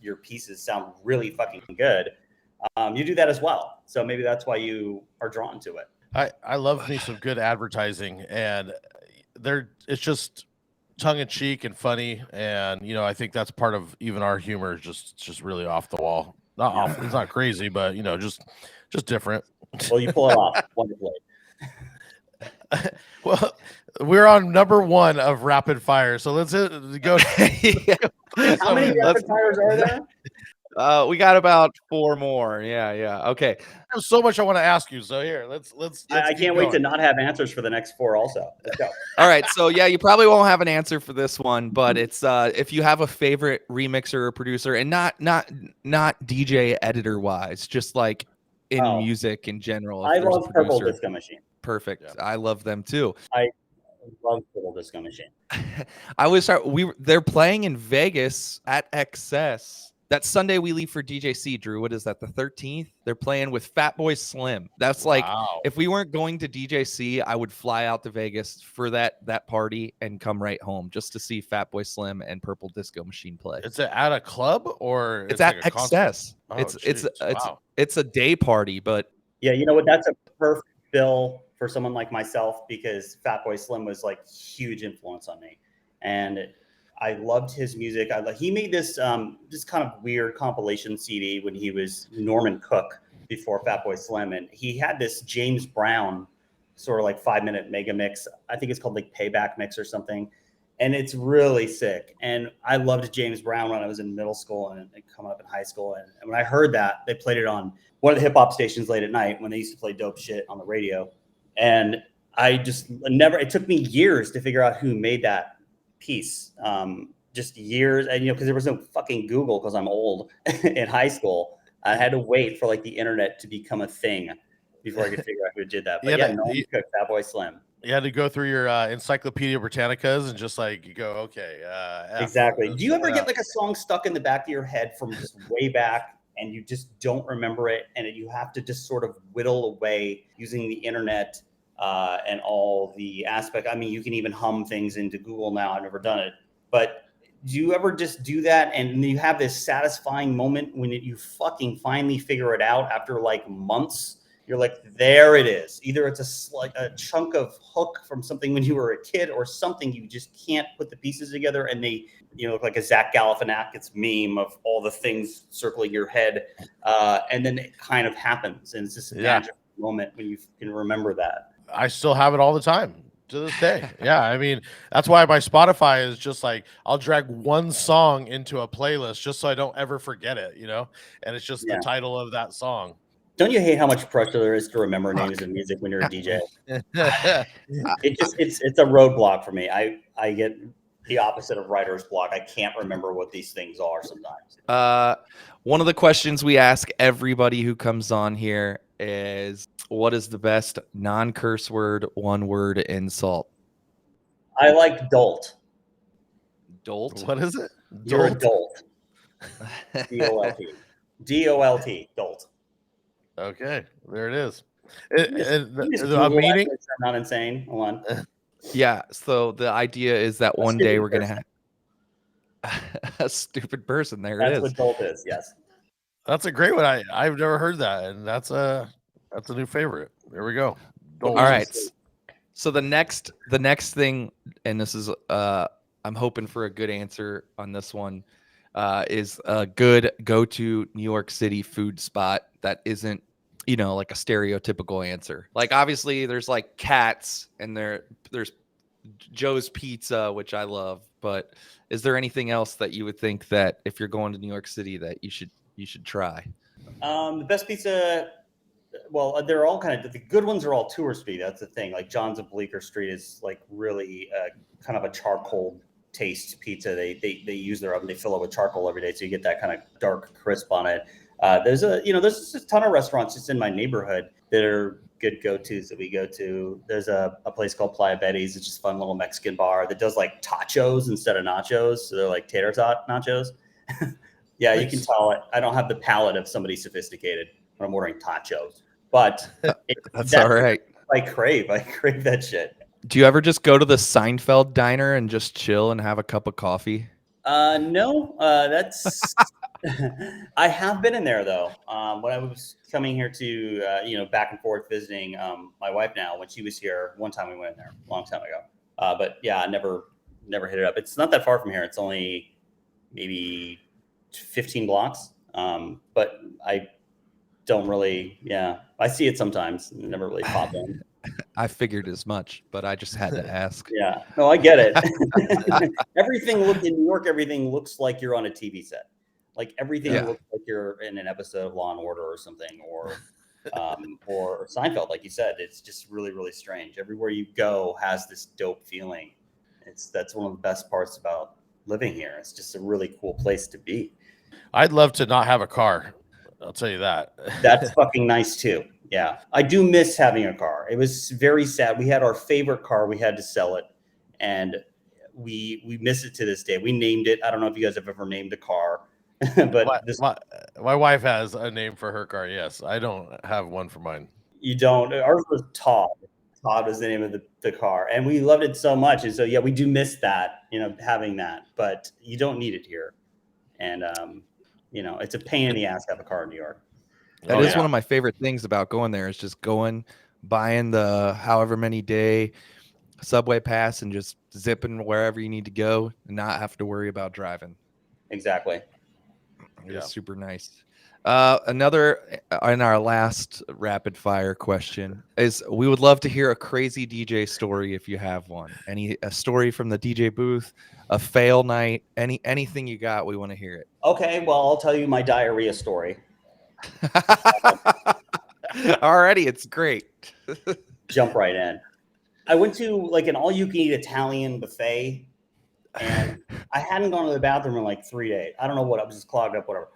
your pieces sound really fucking good. You do that as well. So maybe that's why you are drawn to it. I love me some good advertising, and it's just tongue in cheek and funny. And, I think that's part of even our humor is just really off the wall. Not off. It's not crazy, but just different. Well, you pull it off wonderfully. Well, we're on number 1 of rapid fire. So let's go. How many rapid fires are there? We got about 4 more. Yeah. Okay. There's so much I want to ask you. So here, let's I can't wait to not have answers for the next 4 also. Let's go. All right. So yeah, you probably won't have an answer for this one, but it's if you have a favorite remixer or producer, and not DJ editor wise, just like in music in general. I love Purple Disco Machine. Perfect. Yeah. I love them too. I love Purple Disco Machine. They're playing in Vegas at XS. That Sunday we leave for DJC, Drew. What is that? The 13th? They're playing with Fatboy Slim. That's like, if we weren't going to DJC, I would fly out to Vegas for that party and come right home just to see Fatboy Slim and Purple Disco Machine play. Is it at a club or it's at like XS? It's a day party, but yeah, you know what? That's a perfect bill for someone like myself because Fatboy Slim was like huge influence on me, and I loved his music. He made this kind of weird compilation CD when he was Norman Cook before Fatboy Slim, and he had this James Brown sort of like 5-minute mega mix. I think it's called like Payback Mix or something. And it's really sick. And I loved James Brown when I was in middle school and coming up in high school. And when I heard that, they played it on one of the hip hop stations late at night when they used to play dope shit on the radio. And I just it took me years to figure out who made that piece. Just years. And, because there was no fucking Google because I'm old in high school. I had to wait for like the internet to become a thing before I could figure out who did that. But Nolan Cook, Fatboy Slim. You had to go through your Encyclopedia Britannicas and just like you go, okay. Exactly. Do you ever get like a song stuck in the back of your head from just way back and you just don't remember it, and you have to just sort of whittle away using the internet and all the aspect? I mean, you can even hum things into Google now. I've never done it, but do you ever just do that and you have this satisfying moment when you fucking finally figure it out after like months? You're like, there it is. Either it's like a chunk of hook from something when you were a kid, or something you just can't put the pieces together, and they, look like a Zach Galifianakis meme of all the things circling your head, and then it kind of happens, and it's just a magical moment when you can remember that. I still have it all the time to this day. Yeah, I mean, that's why my Spotify is just like, I'll drag one song into a playlist just so I don't ever forget it, and it's just the title of that song. Don't you hate how much pressure there is to remember names of music when you're a DJ? It's a roadblock for me. I get the opposite of writer's block. I can't remember what these things are sometimes. One of the questions we ask everybody who comes on here is, what is the best non-curse word, one-word insult? I like dolt. Dolt? What is it? You're a dolt. D-O-L-T. D-O-L-T. Dolt. Okay, there it is. A meaning? Not insane. Hold on. Yeah. So the idea is that one day we're gonna have a stupid person. There it is. That's what dolt is. Yes. That's a great one. I've never heard that, and that's a new favorite. There we go. Dolt. All right. So the next thing, and this is I'm hoping for a good answer on this one, is a good go-to New York City food spot that isn't, like a stereotypical answer. Like, obviously there's like Cats, and there's Joe's Pizza, which I love, but is there anything else that you would think that if you're going to New York City that you should try? The best pizza, well, they're all the good ones are all touristy. That's the thing. Like John's of Bleecker Street is like really kind of a charcoal taste pizza. They use their oven. They fill it with charcoal every day, so you get that kind of dark crisp on it. There's a ton of restaurants just in my neighborhood that are good go-tos that we go to. There's a place called Playa Betty's. It's just a fun little Mexican bar that does like tachos instead of nachos. So they're like tater tot nachos. Yeah, nice. You can tell it. I don't have the palate of somebody sophisticated when I'm ordering tachos, but that's all right. I crave that shit. Do you ever just go to the Seinfeld diner and just chill and have a cup of coffee? No, that's I have been in there though. When I was coming here to back and forth visiting my wife now, when she was here, one time we went in there a long time ago. But yeah, I never hit it up. It's not that far from here. It's only maybe 15 blocks. But I don't really, I see it sometimes. Never really pop in. I figured as much, but I just had to ask. Yeah, no, I get it. Everything in New York, everything looks like you're on a TV set. Like everything looks like you're in an episode of Law and Order or something, or Seinfeld, like you said. It's just really, really strange. Everywhere you go has this dope feeling. That's one of the best parts about living here. It's just a really cool place to be. I'd love to not have a car. I'll tell you that. That's fucking nice too. Yeah, I do miss having a car. It was very sad. We had our favorite car. We had to sell it, and we miss it to this day. We named it. I don't know if you guys have ever named a car, but my wife has a name for her car. Yes, I don't have one for mine. You don't. Ours was Todd. Todd was the name of the car, and we loved it so much. And so yeah, we do miss that. Having that, but you don't need it here, and it's a pain in the ass to have a car in New York. That is one of my favorite things about going there, is just buying the however many day subway pass and just zipping wherever you need to go and not have to worry about driving. Exactly. It's super nice. Another in our last rapid fire question is we would love to hear a crazy DJ story if you have one. A story from the DJ booth, a fail night, anything you got, we want to hear it. Okay, well, I'll tell you my diarrhea story. Already, it's great. Jump right in. I went to like an all-you-can-eat Italian buffet, and I hadn't gone to the bathroom in like 3 days. I don't know what, I was just clogged up, whatever.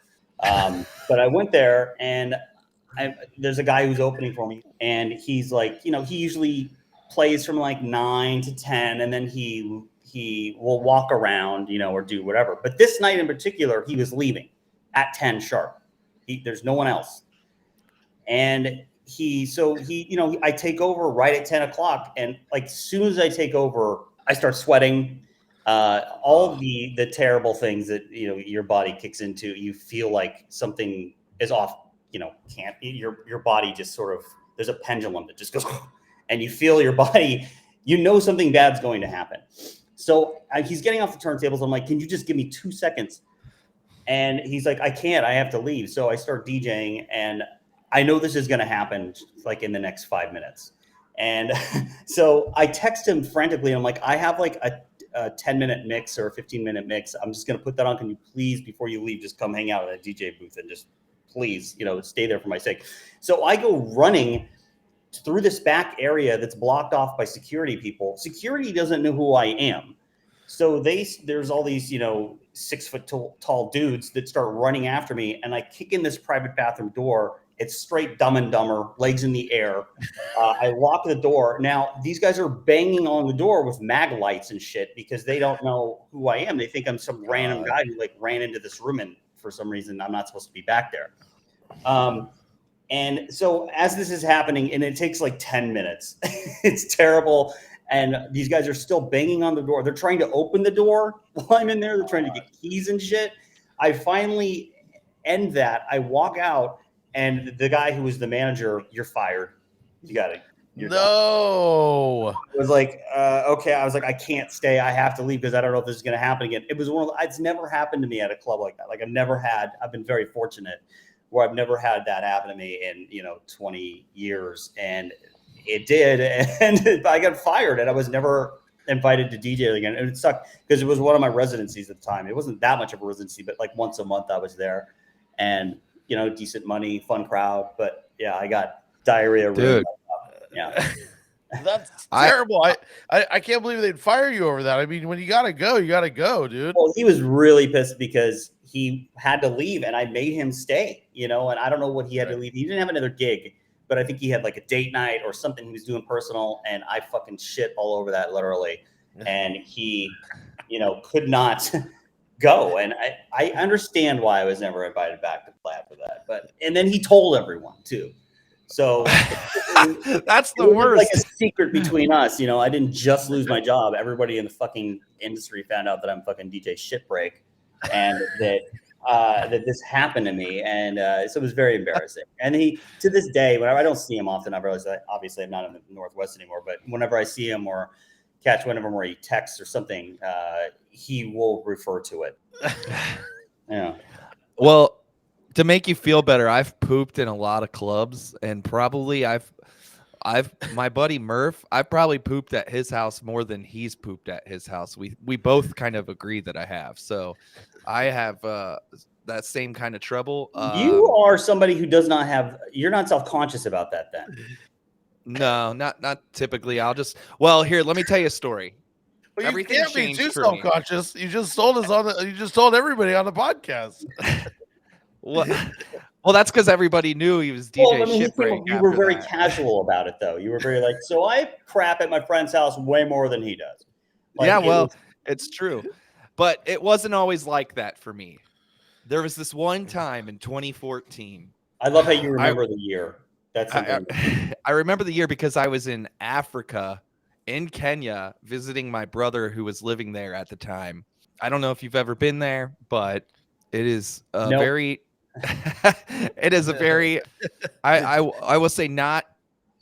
But I went there, and there's a guy who's opening for me, and he's like, he usually plays from like 9 to 10, and then he will walk around, or do whatever. But this night in particular, he was leaving at 10 sharp. There's no one else. And I take over right at 10 o'clock. And like, as soon as I take over, I start sweating. All of the terrible things that, your body kicks into, you feel like something is off, your body just sort of, there's a pendulum that just goes, and you feel your body, something bad's going to happen. So he's getting off the turntables. I'm like, can you just give me 2 seconds? And he's like, I can't, I have to leave. So I start DJing, and I know this is going to happen like in the next 5 minutes. And so I text him frantically. I'm like, I have like a 10-minute mix or a 15-minute mix. I'm just going to put that on. Can you please, before you leave, just come hang out at a DJ booth and just please, stay there for my sake. So I go running through this back area that's blocked off by security people. Security doesn't know who I am. So there's all these, 6 foot tall dudes that start running after me, and I kick in this private bathroom door. It's straight Dumb and Dumber, legs in the air. I lock the door. Now, these guys are banging on the door with mag lights and shit because they don't know who I am. They think I'm some random guy who like ran into this room, and for some reason I'm not supposed to be back there. And so as this is happening, and it takes like 10 minutes, it's terrible. And these guys are still banging on the door. They're trying to open the door while I'm in there. They're trying to get keys and shit. I finally end that. I walk out, and the guy who was the manager, you're fired. You got it. No. I was like, okay. I was like, I can't stay. I have to leave because I don't know if this is going to happen again. It was it's never happened to me at a club like that. Like I've been very fortunate where I've never had that happen to me in, 20 years. And it did. And I got fired, and I was never invited to DJ again. And it sucked because it was one of my residencies at the time. It wasn't that much of a residency, but like once a month I was there, and, decent money, fun crowd. But yeah, I got diarrhea. Dude. Yeah. That's terrible. I can't believe they'd fire you over that. I mean, when you gotta go, dude. Well, he was really pissed because he had to leave, and I made him stay, and I don't know what he had to leave. He didn't have another gig, but I think he had like a date night or something he was doing personal, and I fucking shit all over that literally. And he, could not go. And I understand why I was never invited back to play after that. And then he told everyone too. So that's the worst. Like a secret between us, I didn't just lose my job. Everybody in the fucking industry found out that I'm fucking DJ Shitbreak, and that this happened to me. And so it was very embarrassing. And he, to this day, whenever I don't see him often, I realize that obviously I'm not in the Northwest anymore, but whenever I see him or catch one of them where he texts or something, he will refer to it. Yeah. Well, to make you feel better, I've pooped in a lot of clubs, and probably my buddy Murph, I probably pooped at his house more than he's pooped at his house. We both kind of agree that I have. So I have that same kind of trouble. You are somebody who does not have, you're not self-conscious about that then. No, not typically. Here, let me tell you a story. Well, Everything you can't be changed too for me. self-conscious. You just told us you just told everybody on the podcast. Well, that's because everybody knew he was DJ Shitbreak. You were very casual about it, though. You were very like, so I crap at my friend's house way more than he does. Like, it's true. But it wasn't always like that for me. There was this one time in 2014. I love how you remember the year. I remember the year because I was in Africa, in Kenya, visiting my brother who was living there at the time. I don't know if you've ever been there, but it is very it is a very I will say not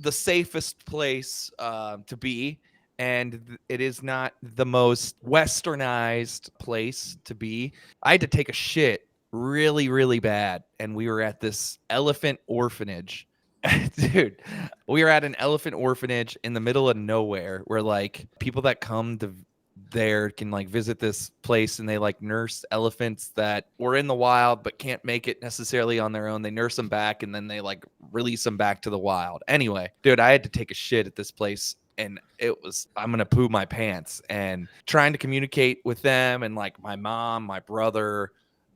the safest place to be, and it is not the most westernized place to be. I had to take a shit really, really bad. And we were at this elephant orphanage. Dude, we were at an elephant orphanage in the middle of nowhere where like people that come to there can like visit this place and they like nurse elephants that were in the wild but can't make it necessarily on their own. They nurse them back and then they like release them back to the wild. Anyway, dude, I had to take a shit at this place and I'm gonna poo my pants, and trying to communicate with them and like my mom, my brother,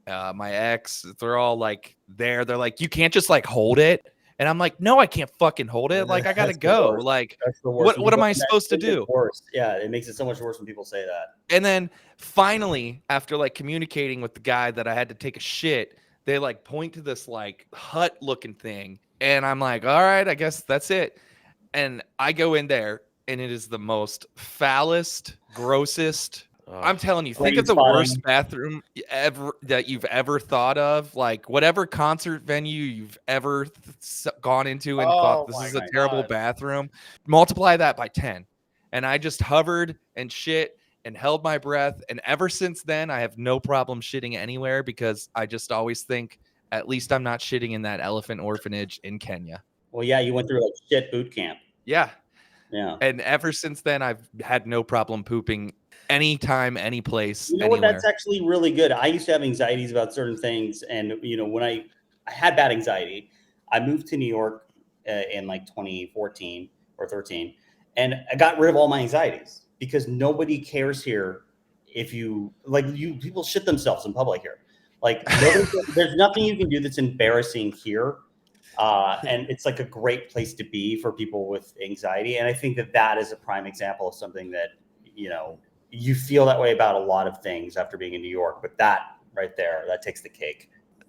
my ex, they're all like there. They're like, you can't just like hold it. And I'm like, no, I can't fucking hold it. Like, I gotta go. Like, what am I supposed to do? Worse. Yeah, it makes it so much worse when people say that. And then finally, after like communicating with the guy that I had to take a shit, they like point to this like hut looking thing. And I'm like, all right, I guess that's it. And I go in there, and it is the most foulest, grossest. I'm telling you, think of the worst bathroom you've ever thought of. Like whatever concert venue you've ever gone into and thought this is a terrible bathroom, multiply that by 10. And I just hovered and shit and held my breath. And ever since then, I have no problem shitting anywhere because I just always think, at least I'm not shitting in that elephant orphanage in Kenya. Well, yeah, you went through like shit boot camp. Yeah. Yeah. And ever since then, I've had no problem pooping anytime, any place, you know anywhere. What? That's actually really good. I used to have anxieties about certain things, and when I had bad anxiety, I moved to New York in like 2014 or 13, and I got rid of all my anxieties because nobody cares here if people shit themselves in public here. Like there's nothing you can do that's embarrassing here. And it's like a great place to be for people with anxiety. And I think that is a prime example of something that, you feel that way about a lot of things after being in New York, but that right there, that takes the cake.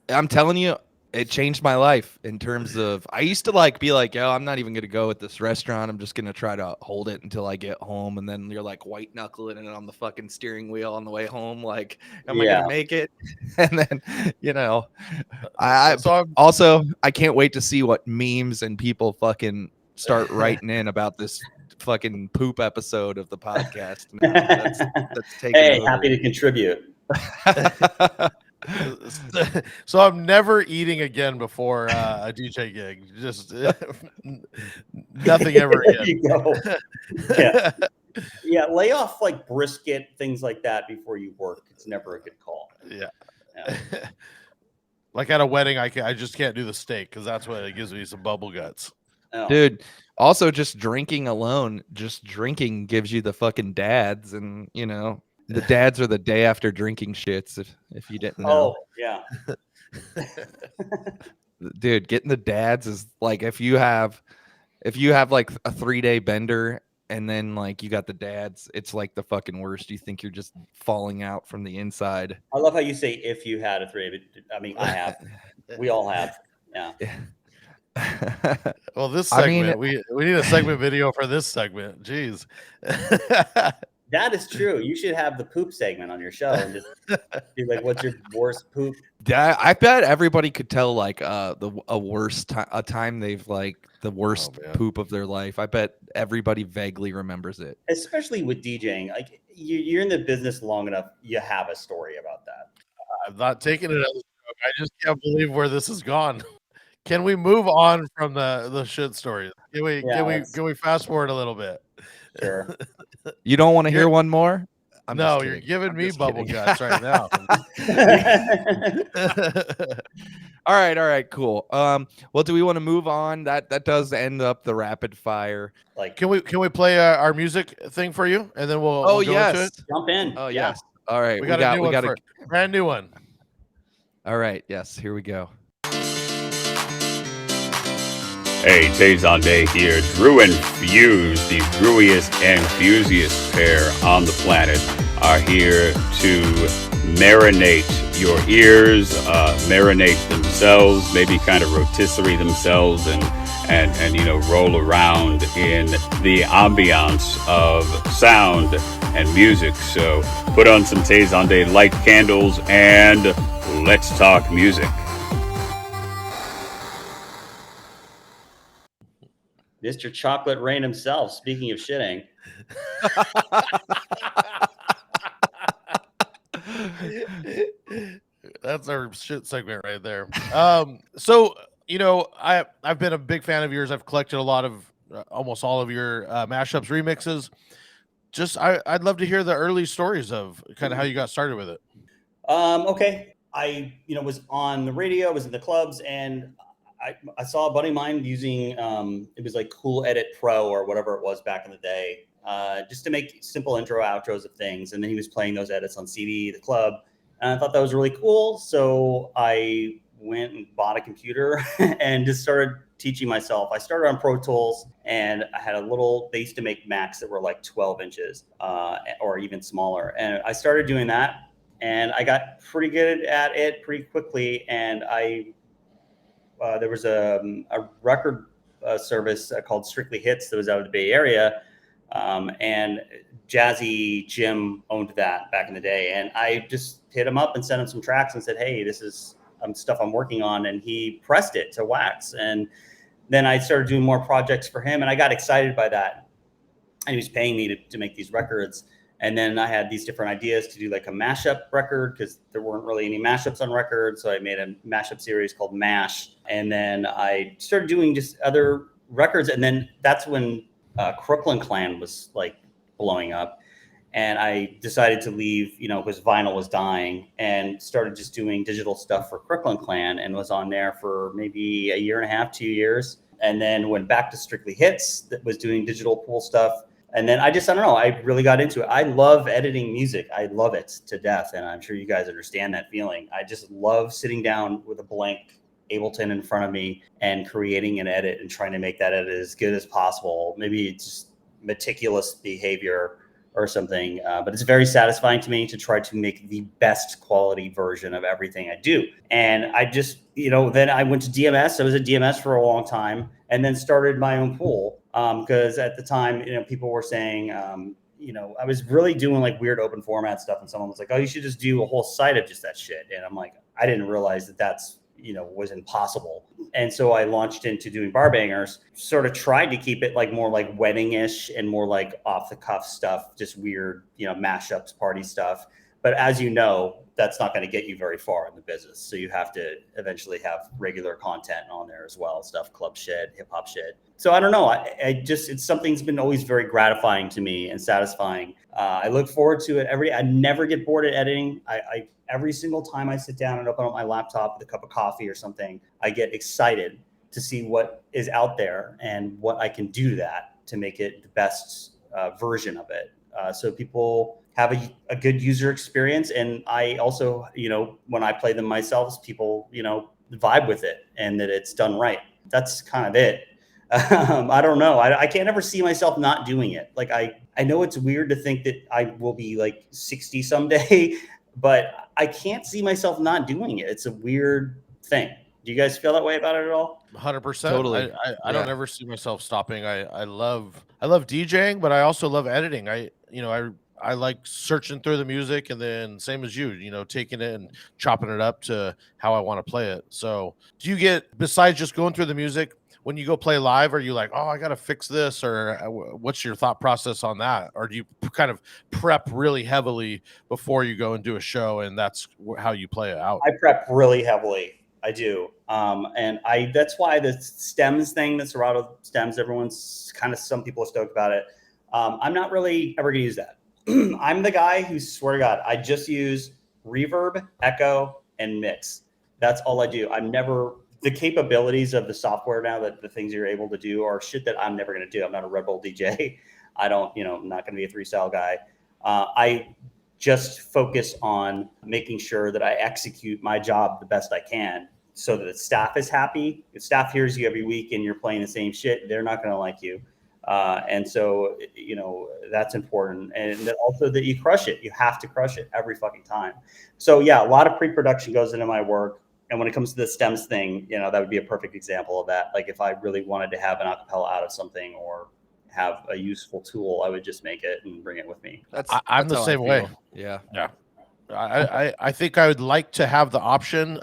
I'm telling you, it changed my life in terms of, I used to like be like, yo, I'm not even going to go at this restaurant. I'm just going to try to hold it until I get home. And then you're like white knuckling it on the fucking steering wheel on the way home. Like, am I going to make it? And then, I can't wait to see what memes and people fucking start writing in about this fucking poop episode of the podcast. That's hey, over. Happy to contribute. So I'm never eating again before a DJ gig. Just nothing ever again. There you go. Yeah, lay off like brisket, things like that before you work. It's never a good call. Yeah. Like at a wedding, I just can't do the steak because that's what it gives me some bubble guts. Oh. Dude, also just drinking alone, just drinking gives you the fucking dads, and the dads are the day after drinking shits if you didn't know. Oh, yeah. Dude, getting the dads is like if you have like a 3-day bender and then like you got the dads, it's like the fucking worst. You think you're just falling out from the inside. I love how you say if you had a 3-day. I mean, I have. We all have. Yeah. Well, this segment, we need a segment video for this segment. Jeez. That is true. You should have the poop segment on your show and just be like, what's your worst poop? Yeah, I bet everybody could tell like a time they've like the worst poop of their life. I bet everybody vaguely remembers it. Especially with DJing. Like you're in the business long enough, you have a story about that. I'm not taking it as a joke. I just can't believe where this has gone. Can we move on from the shit stories? Can we fast forward a little bit? Sure. You don't want to hear one more? No, you're giving me bubble guts right now. All right, cool. Well, do we want to move on? That does end up the rapid fire. Like, can we play our music thing for you, and then we'll go into it? Jump in. Oh yes. All right, we got a brand new one. All right, yes, here we go. Hey, Tazon Day here. Drew and Fuse, the drewiest and fusiest pair on the planet, are here to marinate your ears, marinate themselves, maybe kind of rotisserie themselves, and roll around in the ambiance of sound and music. So put on some Tazon Day light candles and let's talk music. Mr. Chocolate Rain himself, speaking of shitting. That's our shit segment right there. So I've been a big fan of yours. I've collected a lot of almost all of your mashups, remixes. I'd love to hear the early stories of kind of how you got started with it. Okay. I, was on the radio, was in the clubs, and I saw a buddy of mine using, it was like Cool Edit Pro or whatever it was back in the day, just to make simple intro outros of things. And then he was playing those edits on CD, the club. And I thought that was really cool. So I went and bought a computer and just started teaching myself. I started on Pro Tools, and I had they used to make Macs that were like 12 inches or even smaller. And I started doing that. And I got pretty good at it pretty quickly. And there was a record service called Strictly Hits that was out of the Bay Area. And Jazzy Jim owned that back in the day. And I just hit him up and sent him some tracks and said, hey, this is stuff I'm working on. And he pressed it to wax. And then I started doing more projects for him. And I got excited by that. And he was paying me to make these records. And then I had these different ideas to do like a mashup record because there weren't really any mashups on record. So I made a mashup series called MASH. And then I started doing just other records. And then that's when Crooklyn Clan was like blowing up. And I decided to leave, because vinyl was dying, and started just doing digital stuff for Crooklyn Clan, and was on there for maybe a year and a half, 2 years. And then went back to Strictly Hits that was doing digital pool stuff. And then I don't know, I really got into it. I love editing music. I love it to death. And I'm sure you guys understand that feeling. I just love sitting down with a blank Ableton in front of me and creating an edit and trying to make that edit as good as possible. Maybe it's just meticulous behavior or something. But it's very satisfying to me to try to make the best quality version of everything I do. And I just, then I went to DMS. I was at DMS for a long time, and then started my own pool. Because at the time, people were saying, I was really doing like weird open format stuff. And someone was like, oh, you should just do a whole site of just that shit. And I'm like, I didn't realize that's, was impossible. And so I launched into doing bar bangers, sort of tried to keep it like more like wedding-ish and more like off the cuff stuff, just weird, mashups, party stuff. But as you know, that's not going to get you very far in the business. So you have to eventually have regular content on there as well, stuff, club shit, hip hop shit. So I don't know. It's something's been always very gratifying to me and satisfying. I look forward to it I never get bored at editing. I every single time I sit down and open up my laptop with a cup of coffee or something, I get excited to see what is out there and what I can do to that to make it the best version of it. So people have a good user experience. And I also, when I play them myself, people, vibe with it and that it's done right. That's kind of it. I don't know. I can't ever see myself not doing it. Like, I know it's weird to think that I will be like 60 someday, but I can't see myself not doing it. It's a weird thing. Do you guys feel that way about it at all? 100%. Totally. I don't ever see myself stopping. I love DJing, but I also love editing. I like searching through the music, and then same as you, taking it and chopping it up to how I want to play it. So do you get, besides just going through the music, when you go play live, are you like, oh, I got to fix this? Or what's your thought process on that? Or do you kind of prep really heavily before you go and do a show, and that's how you play it out? I prep really heavily. I do. And that's why the stems thing, the Serato stems, some people are stoked about it. I'm not really ever going to use that. I'm the guy who, swear to God, I just use reverb, echo, and mix. That's all I do. The capabilities of the software now, that the things you're able to do are shit that I'm never going to do. I'm not a Red Bull DJ. I'm not going to be a 3-style guy. I just focus on making sure that I execute my job the best I can so that the staff is happy. If staff hears you every week and you're playing the same shit, they're not going to like you. And so, that's important. And also that you crush it. You have to crush it every fucking time. So yeah, a lot of pre-production goes into my work. And when it comes to the stems thing, that would be a perfect example of that. Like if I really wanted to have an acapella out of something or have a useful tool, I would just make it and bring it with me. I'm the same way. Yeah. I think I would like to have the option.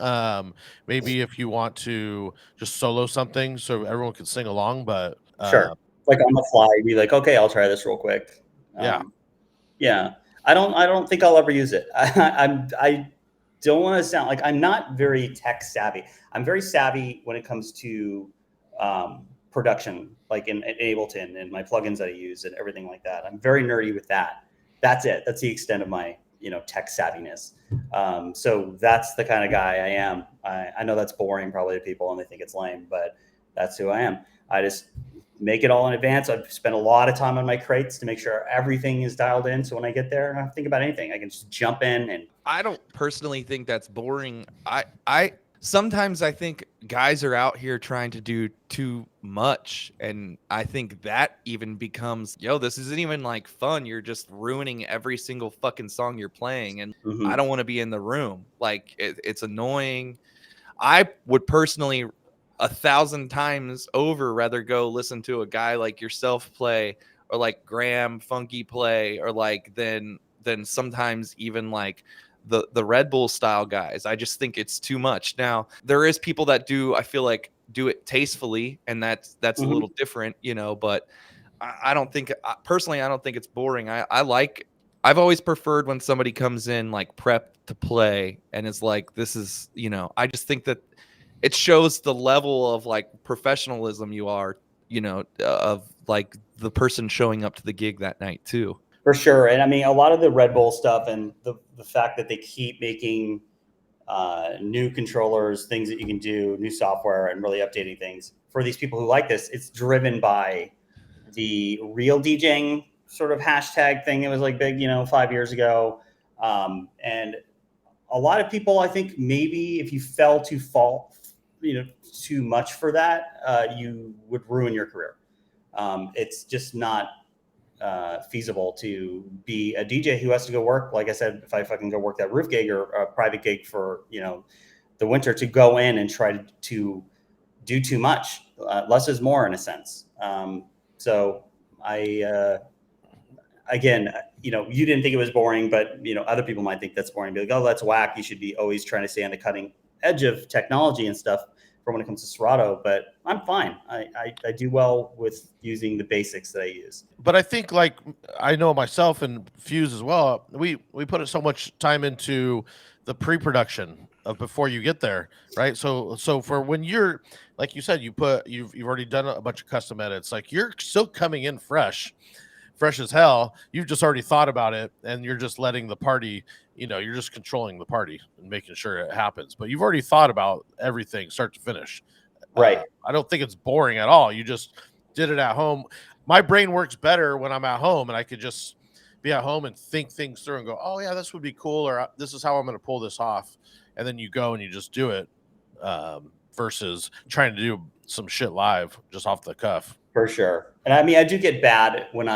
Maybe if you want to just solo something so everyone can sing along, but sure. Like on the fly, be like, okay, I'll try this real quick. Yeah. I don't think I'll ever use it. don't want to sound like I'm not very tech savvy. I'm very savvy when it comes to production, like in Ableton and my plugins that I use and everything like that. I'm very nerdy with that. That's it. That's the extent of my, tech savviness. So that's the kind of guy I am. I know that's boring probably to people and they think it's lame, but that's who I am. I just make it all in advance. I've spent a lot of time on my crates to make sure everything is dialed in. So when I get there, I don't have to think about anything. I can just jump in. And I don't personally think that's boring. I sometimes I think guys are out here trying to do too much, and I think that even becomes, this isn't even like fun. You're just ruining every single fucking song you're playing, and I don't want to be in the room. Like it's annoying. I would personally 1,000 times over rather go listen to a guy like yourself play, or like Graham Funky play, or like than sometimes even like the Red Bull style guys. I just think it's too much. Now there is people that I feel like do it tastefully, and that's a little different, but I don't think personally, I don't think it's boring. I've always preferred when somebody comes in like prep to play and it's like, this is, I just think that it shows the level of like professionalism you are, of like the person showing up to the gig that night too. For sure. And I mean, a lot of the Red Bull stuff and the fact that they keep making new controllers, things that you can do, new software, and really updating things for these people who like this, it's driven by the real DJing sort of hashtag thing that was like big, 5 years ago. And a lot of people, I think maybe if you fell too much for that, you would ruin your career. It's just not feasible to be a DJ who has to go work. Like I said, if I fucking go work that roof gig or a private gig for, the winter, to go in and try to do too much. Less is more in a sense. So again, you didn't think it was boring, but, other people might think that's boring. Be like, oh, that's whack. You should be always trying to stay on the cutting edge of technology and stuff for when it comes to Serato, but I'm fine. I do well with using the basics that I use. But I think, like, I know myself and Fuse as well, we put so much time into the pre-production of before you get there, right? So for when you're, like you said, you've already done a bunch of custom edits, like you're still coming in fresh as hell. You've just already thought about it, and you're just letting the party, you're just controlling the party and making sure it happens. But you've already thought about everything start to finish. Right. I don't think it's boring at all. You just did it at home. My brain works better when I'm at home, and I could just be at home and think things through and go, oh yeah, this would be cool, or this is how I'm going to pull this off. And then you go and you just do it, versus trying to do some shit live just off the cuff. For sure. And I mean, I do get bad when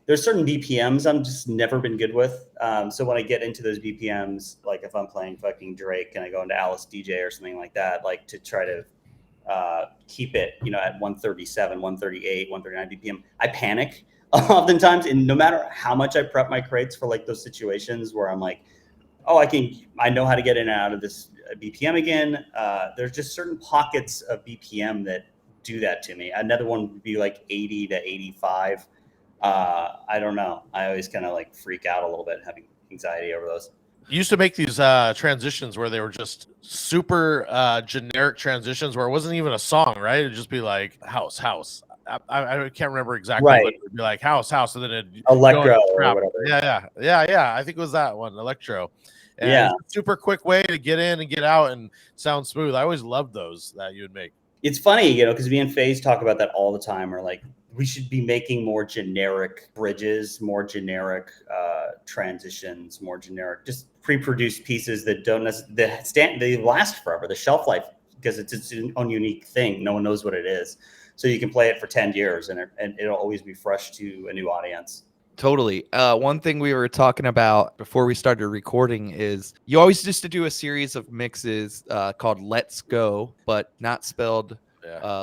there's certain BPMs I'm just never been good with. So when I get into those BPMs, like if I'm playing fucking Drake and I go into Alice DJ or something like that, like to try to keep it, at 137, 138, 139 BPM, I panic oftentimes. And no matter how much I prep my crates for like those situations where I'm like, oh, I know how to get in and out of this BPM again. There's just certain pockets of BPM that do that to me. Another one would be like 80 to 85. I don't know. I always kind of like freak out a little bit, having anxiety over those. You used to make these transitions where they were just super generic transitions where it wasn't even a song, right? It'd just be like house. I can't remember exactly, right. But it'd be like house, and then it'd electro or whatever. Yeah. I think it was that one, electro. And yeah, super quick way to get in and get out and sound smooth. I always loved those that you would make. It's funny, because me and FaZe talk about that all the time. Or like, we should be making more generic bridges, more generic transitions, more generic, just pre-produced pieces that they last forever. The shelf life, because it's its own unique thing. No one knows what it is, so you can play it for 10 years and it'll always be fresh to a new audience. Totally. One thing we were talking about before we started recording is you always used to do a series of mixes called Let's Go, but not spelled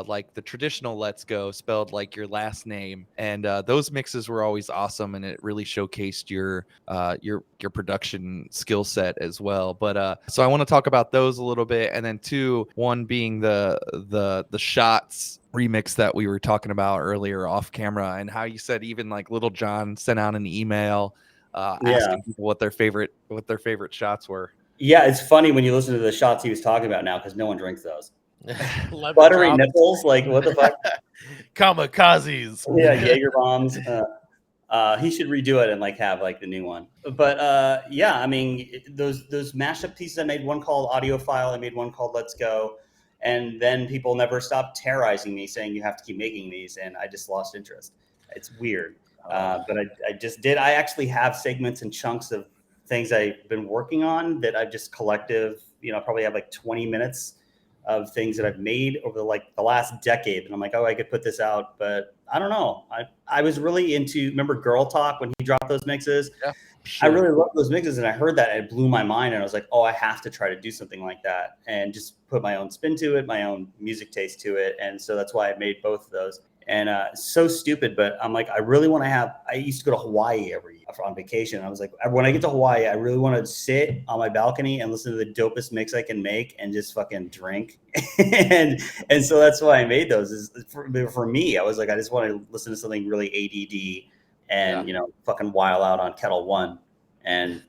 like the traditional Let's Go, spelled like your last name. And those mixes were always awesome, and it really showcased your production skill set as well. But so I want to talk about those a little bit, and then one being the shots remix that we were talking about earlier off camera, and how you said even like Little John sent out an email asking people what their favorite shots were. Yeah, it's funny when you listen to the shots he was talking about now because no one drinks those. Lemon Buttery drops. nipples, like what the fuck? Kamikazes. Yeah, Jaeger bombs. He should redo it and like have like the new one. But yeah, I mean those mashup pieces I made, one called Audiophile, I made one called Let's Go, and then people never stopped terrorizing me saying you have to keep making these, and I just lost interest. It's weird. But I just did. I actually have segments and chunks of things I've been working on that I've just collective, I probably have like 20 minutes of things that I've made over the last decade. And I'm like, oh, I could put this out, but I don't know. I was really into, remember Girl Talk when he dropped those mixes? Yeah, sure. I really loved those mixes, and I heard that and it blew my mind. And I was like, oh, I have to try to do something like that and just put my own spin to it, my own music taste to it. And so that's why I made both of those. And so stupid, but I'm like, I really want to have, I used to go to Hawaii every year on vacation. I was like, when I get to Hawaii, I really want to sit on my balcony and listen to the dopest mix I can make and just fucking drink. and so that's why I made those. Is for me, I was like, I just want to listen to something really ADD and, fucking while out on Kettle One and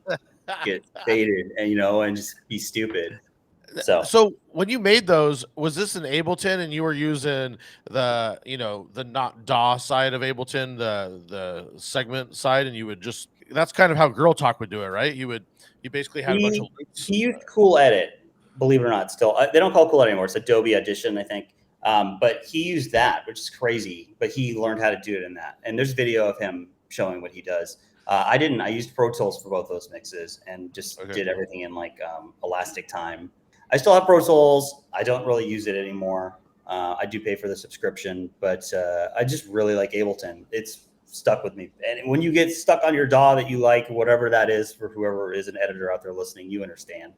get faded and, and just be stupid. So when you made those, was this an Ableton and you were using the not DAW side of Ableton, the segment side, and you would just, that's kind of how Girl Talk would do it, right? You basically had a bunch of loops. He used Cool Edit, believe it or not. Still, they don't call it Cool Edit anymore. It's Adobe Audition, I think. But he used that, which is crazy. But he learned how to do it in that. And there's video of him showing what he does. I didn't. I used Pro Tools for both those mixes and just did everything in like elastic time. I still have Pro Tools. I don't really use it anymore. I do pay for the subscription, but I just really like Ableton. It's stuck with me. And when you get stuck on your DAW that you like, whatever that is, for whoever is an editor out there listening, you understand.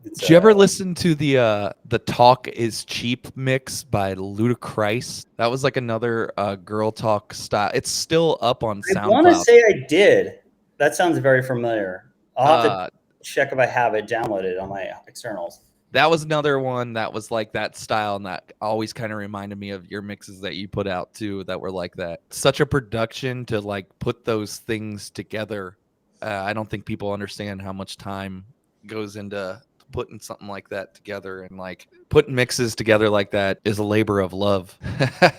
Did you ever listen to the Talk is Cheap mix by Ludacris? That was like another Girl Talk style. It's still up on SoundCloud. I want to say I did. That sounds very familiar. I'll have to check if I have it downloaded on my externals. That was another one that was like that style, and that always kind of reminded me of your mixes that you put out too, that were like that. Such a production to like put those things together. I don't think people understand how much time goes into putting something like that together, and like putting mixes together like that is a labor of love.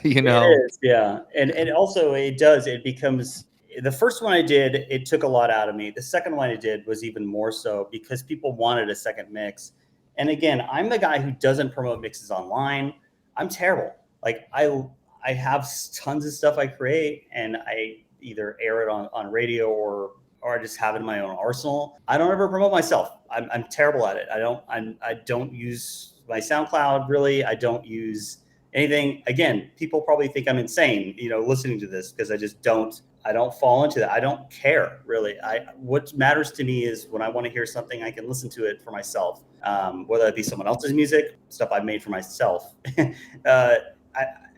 It is, yeah. And also it becomes, the first one I did, it took a lot out of me. The second one I did was even more so because people wanted a second mix. And again, I'm the guy who doesn't promote mixes online. I'm terrible. Like I have tons of stuff I create and I either air it on radio or I just have it in my own arsenal. I don't ever promote myself. I'm terrible at it. I don't use my SoundCloud really. I don't use anything. Again, people probably think I'm insane, listening to this because I don't fall into that. I don't care really. What matters to me is when I want to hear something, I can listen to it for myself. Whether it be someone else's music, stuff I've made for myself.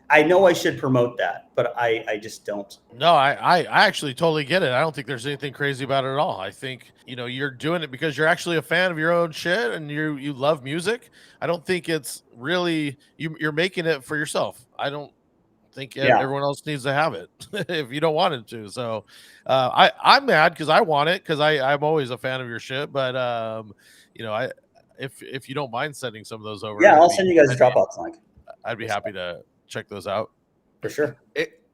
I know I should promote that, but I just don't. No, I actually totally get it. I don't think there's anything crazy about it at all. I think, you're doing it because you're actually a fan of your own shit and you love music. I don't think it's really, you're making it for yourself. I don't think everyone else needs to have it if you don't want it to. So I'm mad because I want it because I'm always a fan of your shit. But, if you don't mind sending some of those over. Yeah, I'll send you guys a Dropbox link. I'd be happy to check those out. For sure.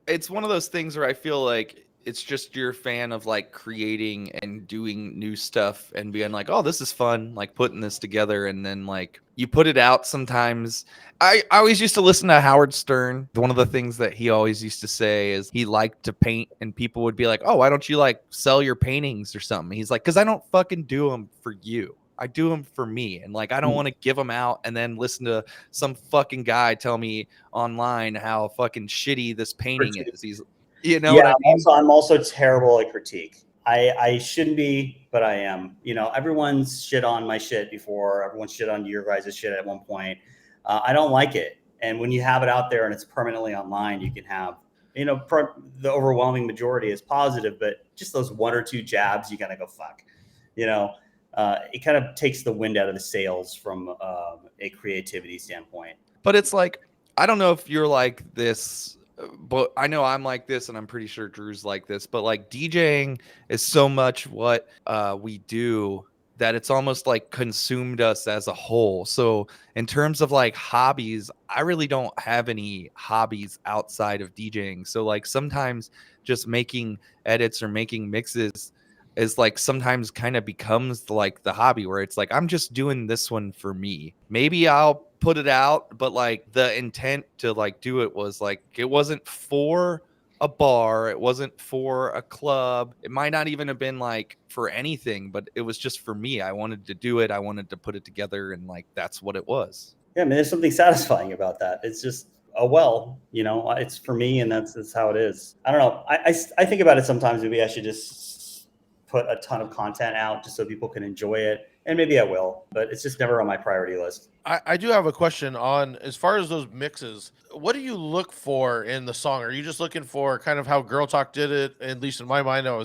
It's one of those things where I feel like it's just you're a fan of like creating and doing new stuff and being like, oh, this is fun, like putting this together, and then like you put it out sometimes. I always used to listen to Howard Stern. One of the things that he always used to say is he liked to paint, and people would be like, oh, why don't you like sell your paintings or something? He's like, because I don't fucking do them for you. I do them for me. And like, I don't want to give them out and then listen to some fucking guy tell me online how fucking shitty this painting is. He's, what I mean? I'm also terrible at critique. I shouldn't be, but I am. Everyone's shit on my shit before. Everyone's shit on your guys' shit at one point. I don't like it. And when you have it out there and it's permanently online, you can have, the overwhelming majority is positive, but just those one or two jabs, you gotta go fuck, it kind of takes the wind out of the sails from a creativity standpoint. But it's like, I don't know if you're like this, but I know I'm like this, and I'm pretty sure Drew's like this, but like DJing is so much what we do that it's almost like consumed us as a whole. So in terms of like hobbies, I really don't have any hobbies outside of DJing. So like sometimes just making edits or making mixes is like sometimes kind of becomes like the hobby where it's like I'm just doing this one for me. Maybe I'll put it out, but like the intent to like do it was like it wasn't for a bar, it wasn't for a club, it might not even have been like for anything, but it was just for me. I wanted to do it, I wanted to put it together, and like that's what it was. Yeah, I mean, there's something satisfying about that. It's just it's for me, and that's how it is. I don't know. I think about it sometimes. Maybe I should just put a ton of content out just so people can enjoy it, and maybe I will, but it's just never on my priority list. I do have a question on, as far as those mixes, what do you look for in the song? Are you just looking for kind of how Girl Talk did it? At least in my mind, I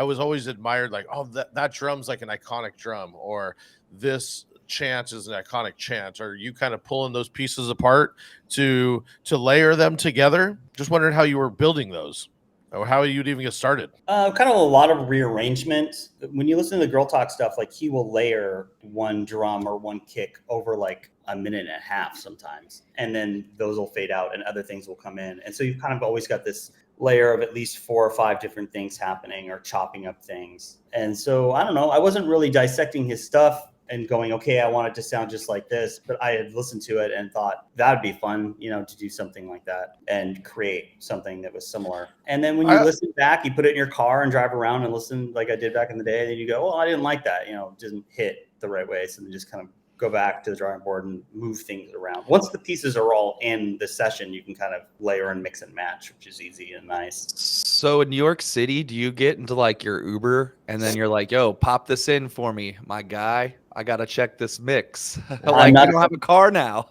was always admired, like, oh, that drum's like an iconic drum, or this chant is an iconic chant. Are you kind of pulling those pieces apart to layer them together? Just wondering how you were building those, or how you'd even get started. Kind of a lot of rearrangement. When you listen to the Girl Talk stuff, like he will layer one drum or one kick over like a minute and a half sometimes, and then those will fade out and other things will come in. And so you've kind of always got this layer of at least 4 or 5 different things happening or chopping up things. And so I don't know, I wasn't really dissecting his stuff and going, okay, I want it to sound just like this. But I had listened to it and thought that'd be fun, to do something like that and create something that was similar. And then when you listen back, you put it in your car and drive around and listen like I did back in the day. And then you go, well, I didn't like that, it didn't hit the right way. So then just kind of go back to the drawing board and move things around. Once the pieces are all in the session, you can kind of layer and mix and match, which is easy and nice. So in New York City, do you get into like your Uber and then you're like, yo, pop this in for me, my guy? I got to check this mix. Like, you don't have a car now.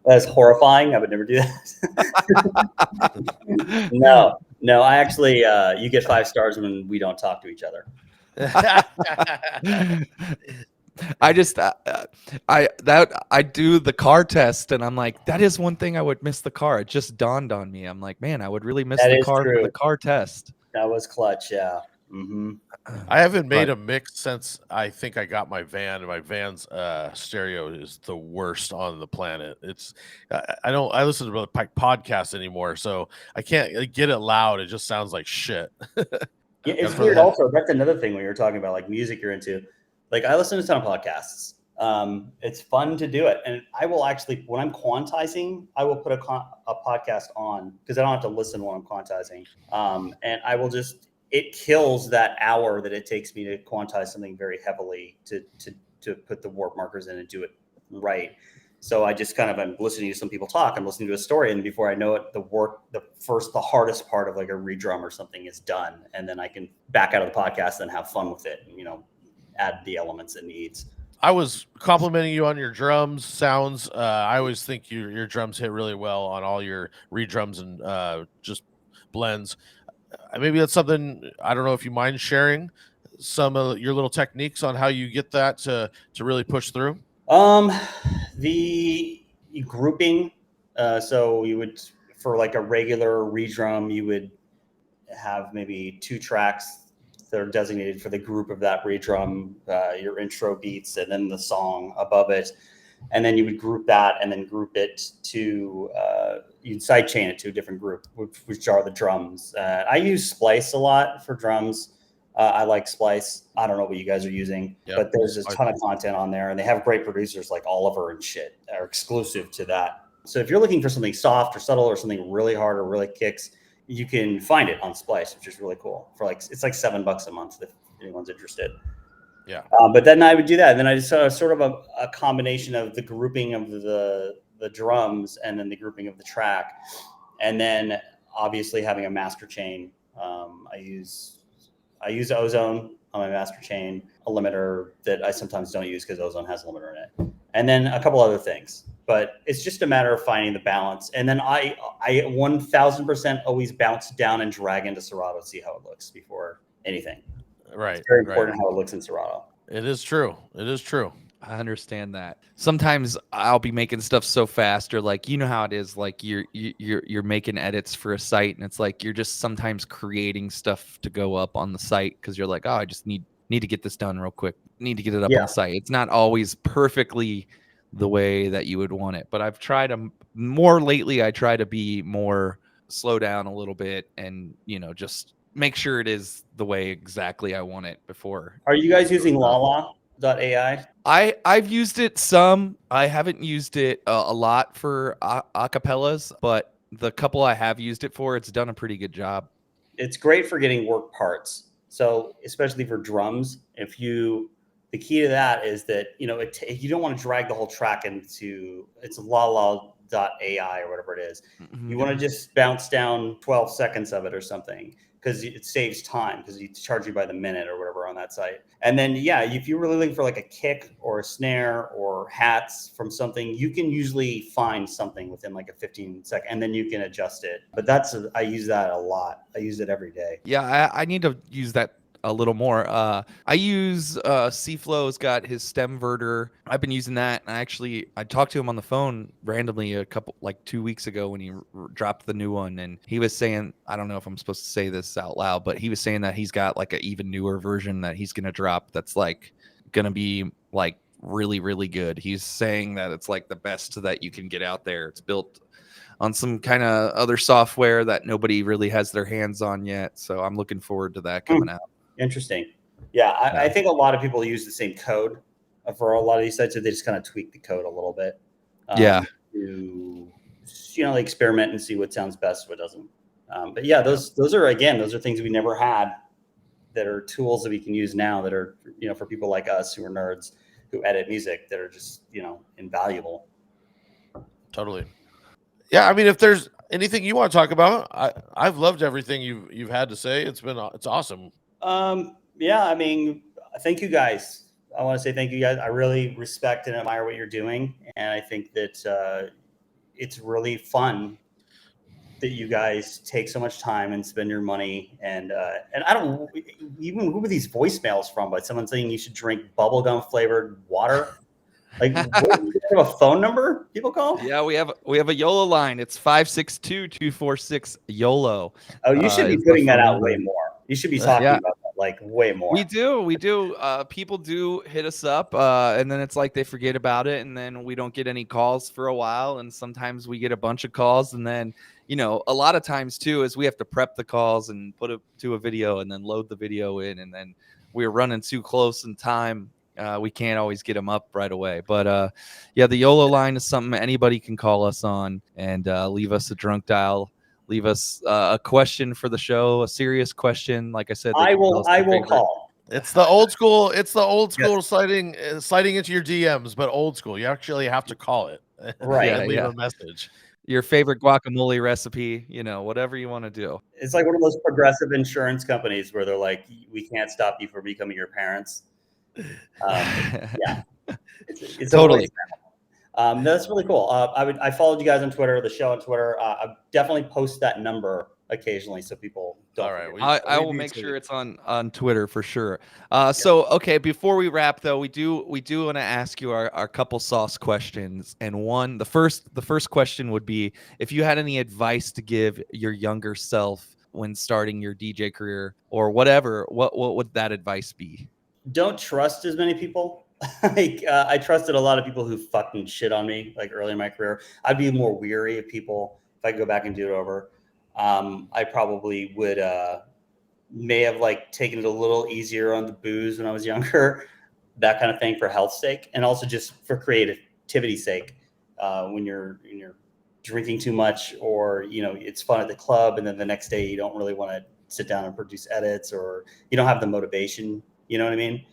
That's horrifying. I would never do that. No, I actually, you get 5 stars when we don't talk to each other. I just I do the car test and I'm like, that is one thing I would miss the car. It just dawned on me. I'm like, man, I would really miss the car for the car test. That was clutch, yeah. Mm-hmm. I haven't made a mix since I think I got my van, and my van's stereo is the worst on the planet. I listen to podcasts anymore, so I can't get it loud. It just sounds like shit. Yeah, it's weird. Also, that's another thing when you're talking about like music you're into. Like I listen to a ton of podcasts. It's fun to do it, and I will actually, when I'm quantizing, I will put a podcast on because I don't have to listen while I'm quantizing, and I will just. It kills that hour that it takes me to quantize something very heavily to put the warp markers in and do it right. So I just I'm listening to some people talk. I'm listening to a story, and before I know it, the hardest part of like a redrum or something is done, and then I can back out of the podcast and have fun with it. Add the elements it needs. I was complimenting you on your drums sounds. I always think your drums hit really well on all your redrums and just blends. Maybe that's something, I don't know if you mind sharing some of your little techniques on how you get that to really push through. The grouping. So you would, for like a regular redrum, you would have maybe 2 tracks that are designated for the group of that redrum, your intro beats, and then the song above it. And then you would group that and then group it to, you'd sidechain it to a different group, which are the drums. I use Splice a lot for drums. I like Splice. I don't know what you guys are using, but there's a ton of content on there, and they have great producers like Oliver and shit are exclusive to that. So if you're looking for something soft or subtle or something really hard or really kicks, you can find it on Splice, which is really cool. It's like $7 a month if anyone's interested. Yeah. But then I would do that. And then I just sort of a combination of the grouping of the drums and then the grouping of the track. And then obviously having a master chain. I use Ozone on my master chain, a limiter that I sometimes don't use because Ozone has a limiter in it. And then a couple other things. But it's just a matter of finding the balance. And then I 1000% always bounce down and drag into Serato to see how it looks before anything. Right. It's very important how it looks in Serato. It is true. I understand that. Sometimes I'll be making stuff so fast, or like, how it is, like you're making edits for a site, and it's like you're just sometimes creating stuff to go up on the site because you're like, oh, I just need need to get this done real quick. Need to get it up on the site. It's not always perfectly the way that you would want it, but I've tried more lately. I try to be more slow down a little bit and, just make sure it is the way exactly I want it before. Are you guys using Lala.ai? I've used it some. I haven't used it a lot for acapellas, but the couple I have used it for, it's done a pretty good job. It's great for getting work parts. So especially for drums, the key to that is that, you don't want to drag the whole track into, it's Lala.ai or whatever it is. Mm-hmm. You want to just bounce down 12 seconds of it or something, because it saves time, because you charge you by the minute or whatever on that site. And then, if you're really looking for like a kick or a snare or hats from something, you can usually find something within like a 15-second, and then you can adjust it. But I use that a lot. I use it every day. Yeah, I need to use that a little more. I use C-Flow's got his Stemverter. I've been using that. And I talked to him on the phone randomly 2 weeks ago when he dropped the new one, and he was saying, I don't know if I'm supposed to say this out loud, but he was saying that he's got like an even newer version that he's gonna drop that's like gonna be like really, really good. He's saying that it's like the best that you can get out there. It's built on some kind of other software that nobody really has their hands on yet. So I'm looking forward to that coming out. Interesting. Yeah, I think a lot of people use the same code for a lot of these sites, so they just kind of tweak the code a little bit. To experiment and see what sounds best, what doesn't. But yeah, those are things we never had, that are tools that we can use now, that are, for people like us who are nerds who edit music, that are just, invaluable. Totally. Yeah, I mean, if there's anything you want to talk about, I've loved everything you've had to say. It's awesome. Yeah, I mean, thank you guys. I want to say thank you guys. I really respect and admire what you're doing, and I think that it's really fun that you guys take so much time and spend your money. And I don't even, who were these voicemails from? By someone saying you should drink bubblegum flavored water. Like, what, do you have a phone number people call? Yeah, we have a YOLO line. It's 562-246 YOLO. Oh, you should be putting that out way more. You should be talking about that like way more. We do. People do hit us up, and then it's like they forget about it, and then we don't get any calls for a while, and sometimes we get a bunch of calls, and then a lot of times too is we have to prep the calls and put it to a video and then load the video in, and then we're running too close in time. We can't always get them up right away, but the YOLO line is something anybody can call us on and leave us a drunk dial. Leave us a question for the show, a serious question. Like I said, I will call. It's the old school. It's the old school sliding into your DMs, but old school. You actually have to call it, right? And leave a message. Your favorite guacamole recipe, whatever you want to do. It's like one of those progressive insurance companies where they're like, we can't stop you from becoming your parents. It's totally. That's really cool. I followed you guys on Twitter, the show on Twitter. I definitely post that number occasionally so people don't. All right, I will make sure it's on Twitter for sure. So okay, before we wrap though, we do want to ask you our couple sauce questions. And the first question would be, if you had any advice to give your younger self when starting your DJ career or whatever, what would that advice be? Don't trust as many people. I trusted a lot of people who fucking shit on me like early in my career. I'd be more weary of people if I could go back and do it over. I probably would may have taken it a little easier on the booze when I was younger, that kind of thing, for health's sake, and also just for creativity's sake. When you're drinking too much, or it's fun at the club, and then the next day you don't really want to sit down and produce edits, or you don't have the motivation. You know what I mean?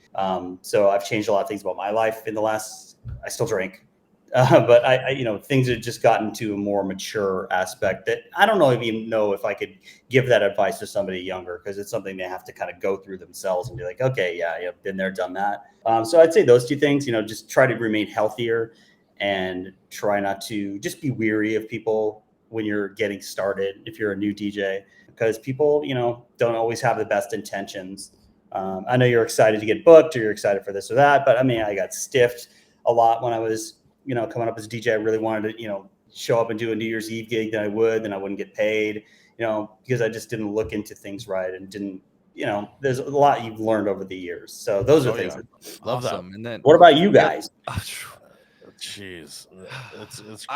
So I've changed a lot of things about my life in the last. I still drink, but I things have just gotten to a more mature aspect that I don't even know if I could give that advice to somebody younger, because it's something they have to kind of go through themselves and be like, okay, yeah, been there, done that. So I'd say those two things. Just try to remain healthier and try not to just be weary of people when you're getting started. If you're a new DJ, because people, don't always have the best intentions. I know you're excited to get booked, or you're excited for this or that, but I mean, I got stiffed a lot when I was, coming up as a DJ. I really wanted to, show up and do a New Year's Eve gig, then I wouldn't get paid, because I just didn't look into things right and didn't, there's a lot you've learned over the years. So those are things. Love awesome. that. And then what about you guys? Jeez,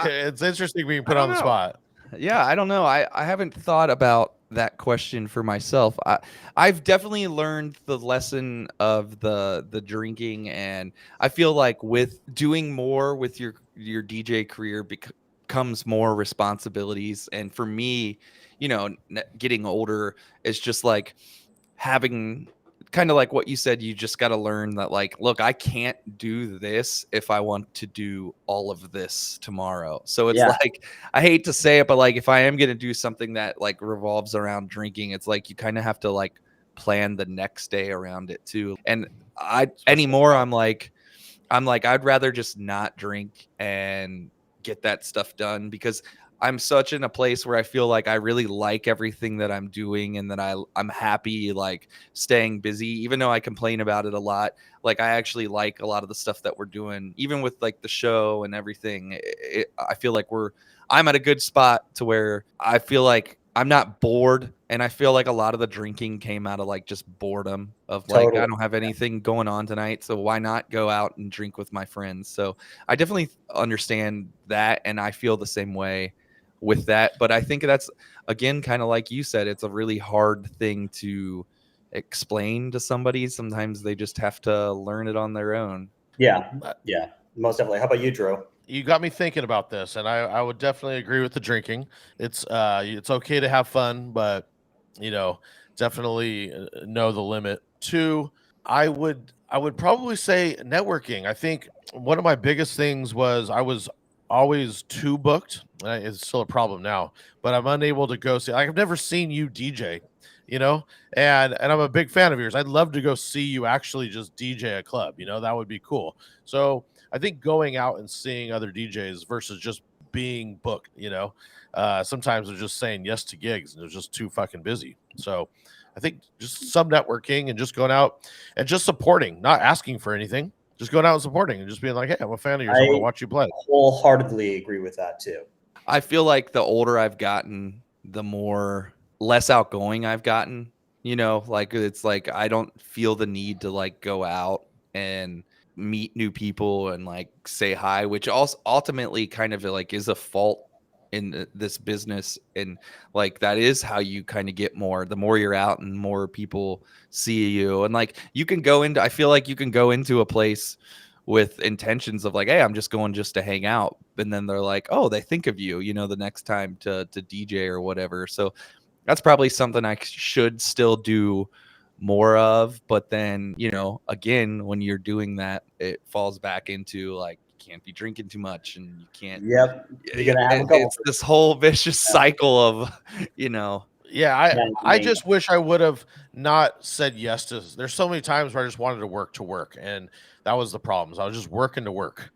it's interesting being put on the spot. Yeah, I don't know. I haven't thought about that question for myself. I've definitely learned the lesson of the drinking, and I feel like with doing more with your DJ career comes more responsibilities. And for me, getting older is just like having kind of like what you said, you just got to learn that, like, look, I can't do this if I want to do all of this tomorrow. So it's like, I hate to say it, but like, if I am going to do something that like revolves around drinking, it's like, you kind of have to like plan the next day around it too. And I'm like, I'd rather just not drink and get that stuff done, because I'm such in a place where I feel like I really like everything that I'm doing, and that I'm happy like staying busy, even though I complain about it a lot. Like, I actually like a lot of the stuff that we're doing, even with like the show and everything. I feel like I'm at a good spot to where I feel like I'm not bored. And I feel like a lot of the drinking came out of like just boredom of like, I don't have anything going on tonight, so why not go out and drink with my friends? So I definitely understand that, and I feel the same way with that. But I think that's, again, kind of like you said, it's a really hard thing to explain to somebody. Sometimes they just have to learn it on their own. Yeah, most definitely. How about you, Drew? You got me thinking about this, and I would definitely agree with the drinking. It's okay to have fun, but definitely know the limit. Two, I would probably say networking. I think one of my biggest things was I was always too booked. It's still a problem now, but I'm unable to go see. I've never seen you DJ, and I'm a big fan of yours. I'd love to go see you actually just DJ a club. That would be cool. So I think going out and seeing other DJs versus just being booked, sometimes they're just saying yes to gigs and they're just too fucking busy. So I think just some networking and just going out and just supporting, not asking for anything, just going out and supporting and just being like, hey, I'm a fan of yours. I want to watch you play. Wholeheartedly agree with that too. I feel like the older I've gotten, the more less outgoing I've gotten. Like, it's like I don't feel the need to like go out and meet new people and like say hi, which also ultimately kind of like is a fault in this business. And like, that is how you kind of get more, the more you're out and more people see you. And like, I feel like you can go into a place with intentions of like, hey, I'm just going just to hang out, and then they're like, oh, they think of you, the next time to DJ or whatever. So that's probably something I should still do more of. But then, again, when you're doing that, it falls back into like, you can't be drinking too much, and you can't. Yep, you're gonna have a couple. It's this whole vicious cycle of, Yeah, I just wish I would have not said yes to. There's so many times where I just wanted to work, and that was the problem. I was just working to work,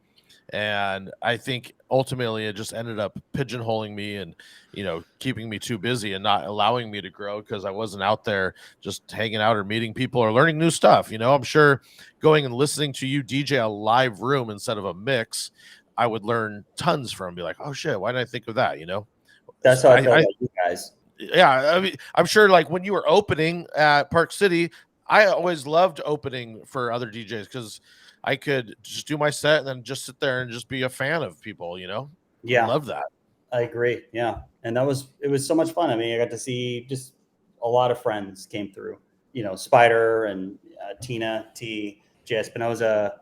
and I think ultimately it just ended up pigeonholing me and keeping me too busy and not allowing me to grow, because I wasn't out there just hanging out or meeting people or learning new stuff. I'm sure going and listening to you DJ a live room instead of a mix, I would learn tons from. Be like, oh shit, why didn't I think of that? That's how I feel about you guys. Yeah, I mean, I'm sure like when you were opening at Park City, I always loved opening for other DJs because I could just do my set and then just sit there and just be a fan of people, Yeah. I love that. I agree. Yeah. And it was so much fun. I mean, I got to see just a lot of friends came through, Spider and Tina T, J. Espinoza,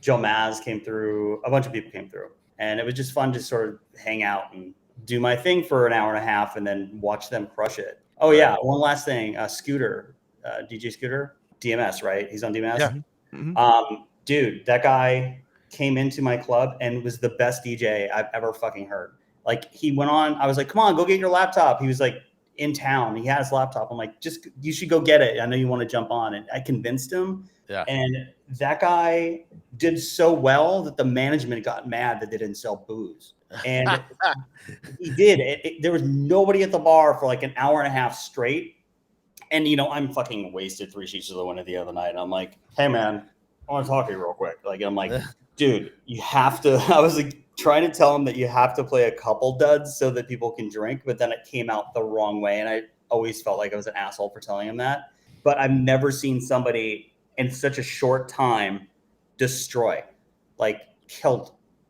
Joe Maz came through, a bunch of people came through, and it was just fun to sort of hang out and do my thing for an hour and a half and then watch them crush it. Oh yeah. One last thing, Scooter, DJ Scooter, DMS, right? He's on DMS. Yeah. Mm-hmm. Dude, that guy came into my club and was the best DJ I've ever fucking heard. Like, he went on, I was like, come on, go get your laptop. He was like in town. He had his laptop. I'm like, you should go get it. I know you want to jump on. And I convinced him. Yeah. And that guy did so well that the management got mad that they didn't sell booze. And he did. There was nobody at the bar for like an hour and a half straight. And, I'm fucking wasted 3 sheets of the window the other night. And I'm like, hey, man, I want to talk to you real quick. Like, I'm like, dude, you have to. I was like trying to tell him that you have to play a couple duds so that people can drink. But then it came out the wrong way. And I always felt like I was an asshole for telling him that. but I've never seen somebody in such a short time destroy, like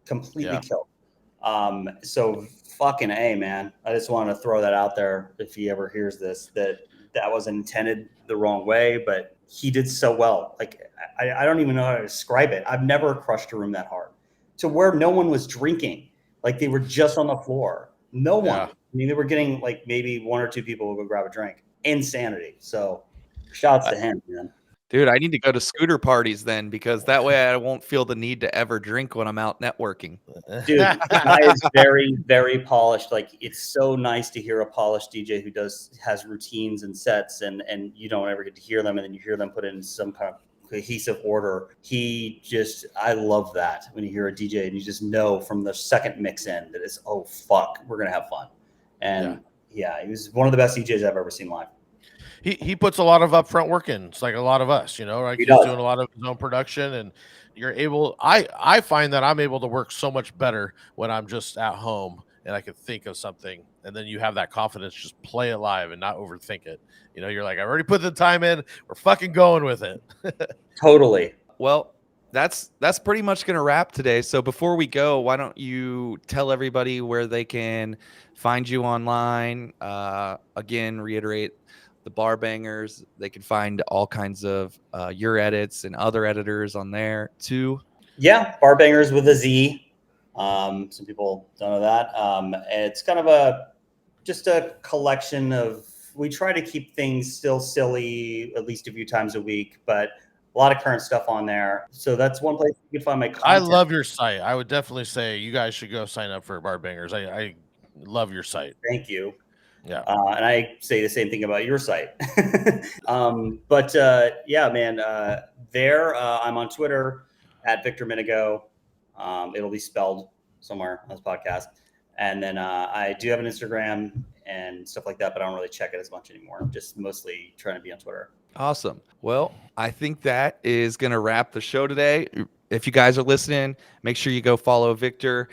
completely killed. So fucking A, man. I just wanted to throw that out there if he ever hears this, that wasn't intended the wrong way, but he did so well. Like, I don't even know how to describe it. I've never crushed a room that hard to where no one was drinking. Like, they were just on the floor. No one. I mean, they were getting like maybe one or two people will go grab a drink. Insanity. So shouts to him, man. Dude, I need to go to scooter parties then, because that way I won't feel the need to ever drink when I'm out networking. Dude, the guy is very, very polished. Like, it's so nice to hear a polished DJ who has routines and sets, and you don't ever get to hear them, and then you hear them put in some kind of cohesive order. I love that when you hear a DJ and you just know from the second mix in that it's, oh fuck, we're gonna have fun. And yeah, he was one of the best DJs I've ever seen live. He puts a lot of upfront work in. It's like a lot of us, you know, right? He's doing a lot of his own production, and you're able. I find that I'm able to work so much better when I'm just at home and I can think of something, and then you have that confidence, just play it live and not overthink it. You know, you're like, I've already put the time in. We're fucking going with it. Totally. Well, that's pretty much going to wrap today. So before we go, why don't you tell everybody where they can find you online? Again, reiterate the Bar Bangers. They can find all kinds of your edits and other editors on there too. Yeah, Bar Bangers with a Z. Some people don't know that. It's kind of just a collection of. We try to keep things still silly at least a few times a week, but a lot of current stuff on there. So that's one place you can find my content. I love your site. I would definitely say you guys should go sign up for Bar Bangers. I love your site. Thank you. Yeah. And I say the same thing about your site. But yeah, man, there I'm on Twitter at Victor Menegaux. It'll be spelled somewhere on this podcast. And then I do have an Instagram and stuff like that, but I don't really check it as much anymore. I'm just mostly trying to be on Twitter. Awesome. Well, I think that is going to wrap the show today. If you guys are listening, make sure you go follow Victor.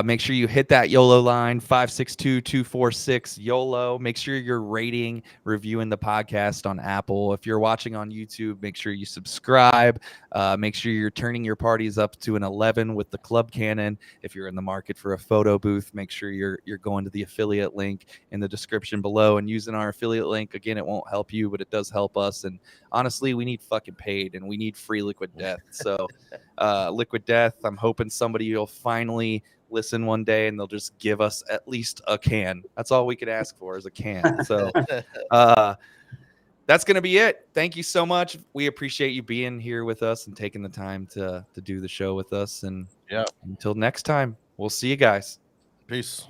Make sure you hit that YOLO line, 562-246 YOLO. Make sure you're rating, reviewing the podcast on Apple. If you're watching on YouTube, make sure you subscribe. Make sure you're turning your parties up to an 11 with the Club Cannon. If you're in the market for a photo booth, make sure you're going to the affiliate link in the description below and using our affiliate link. Again, it won't help you, but it does help us. And honestly, we need fucking paid, and we need free Liquid Death. So Liquid Death, I'm hoping somebody will finally listen one day and they'll just give us at least a can. That's all we could ask for is a can. So that's going to be it. Thank you so much. We appreciate you being here with us and taking the time to do the show with us. And until next time, we'll see you guys. Peace.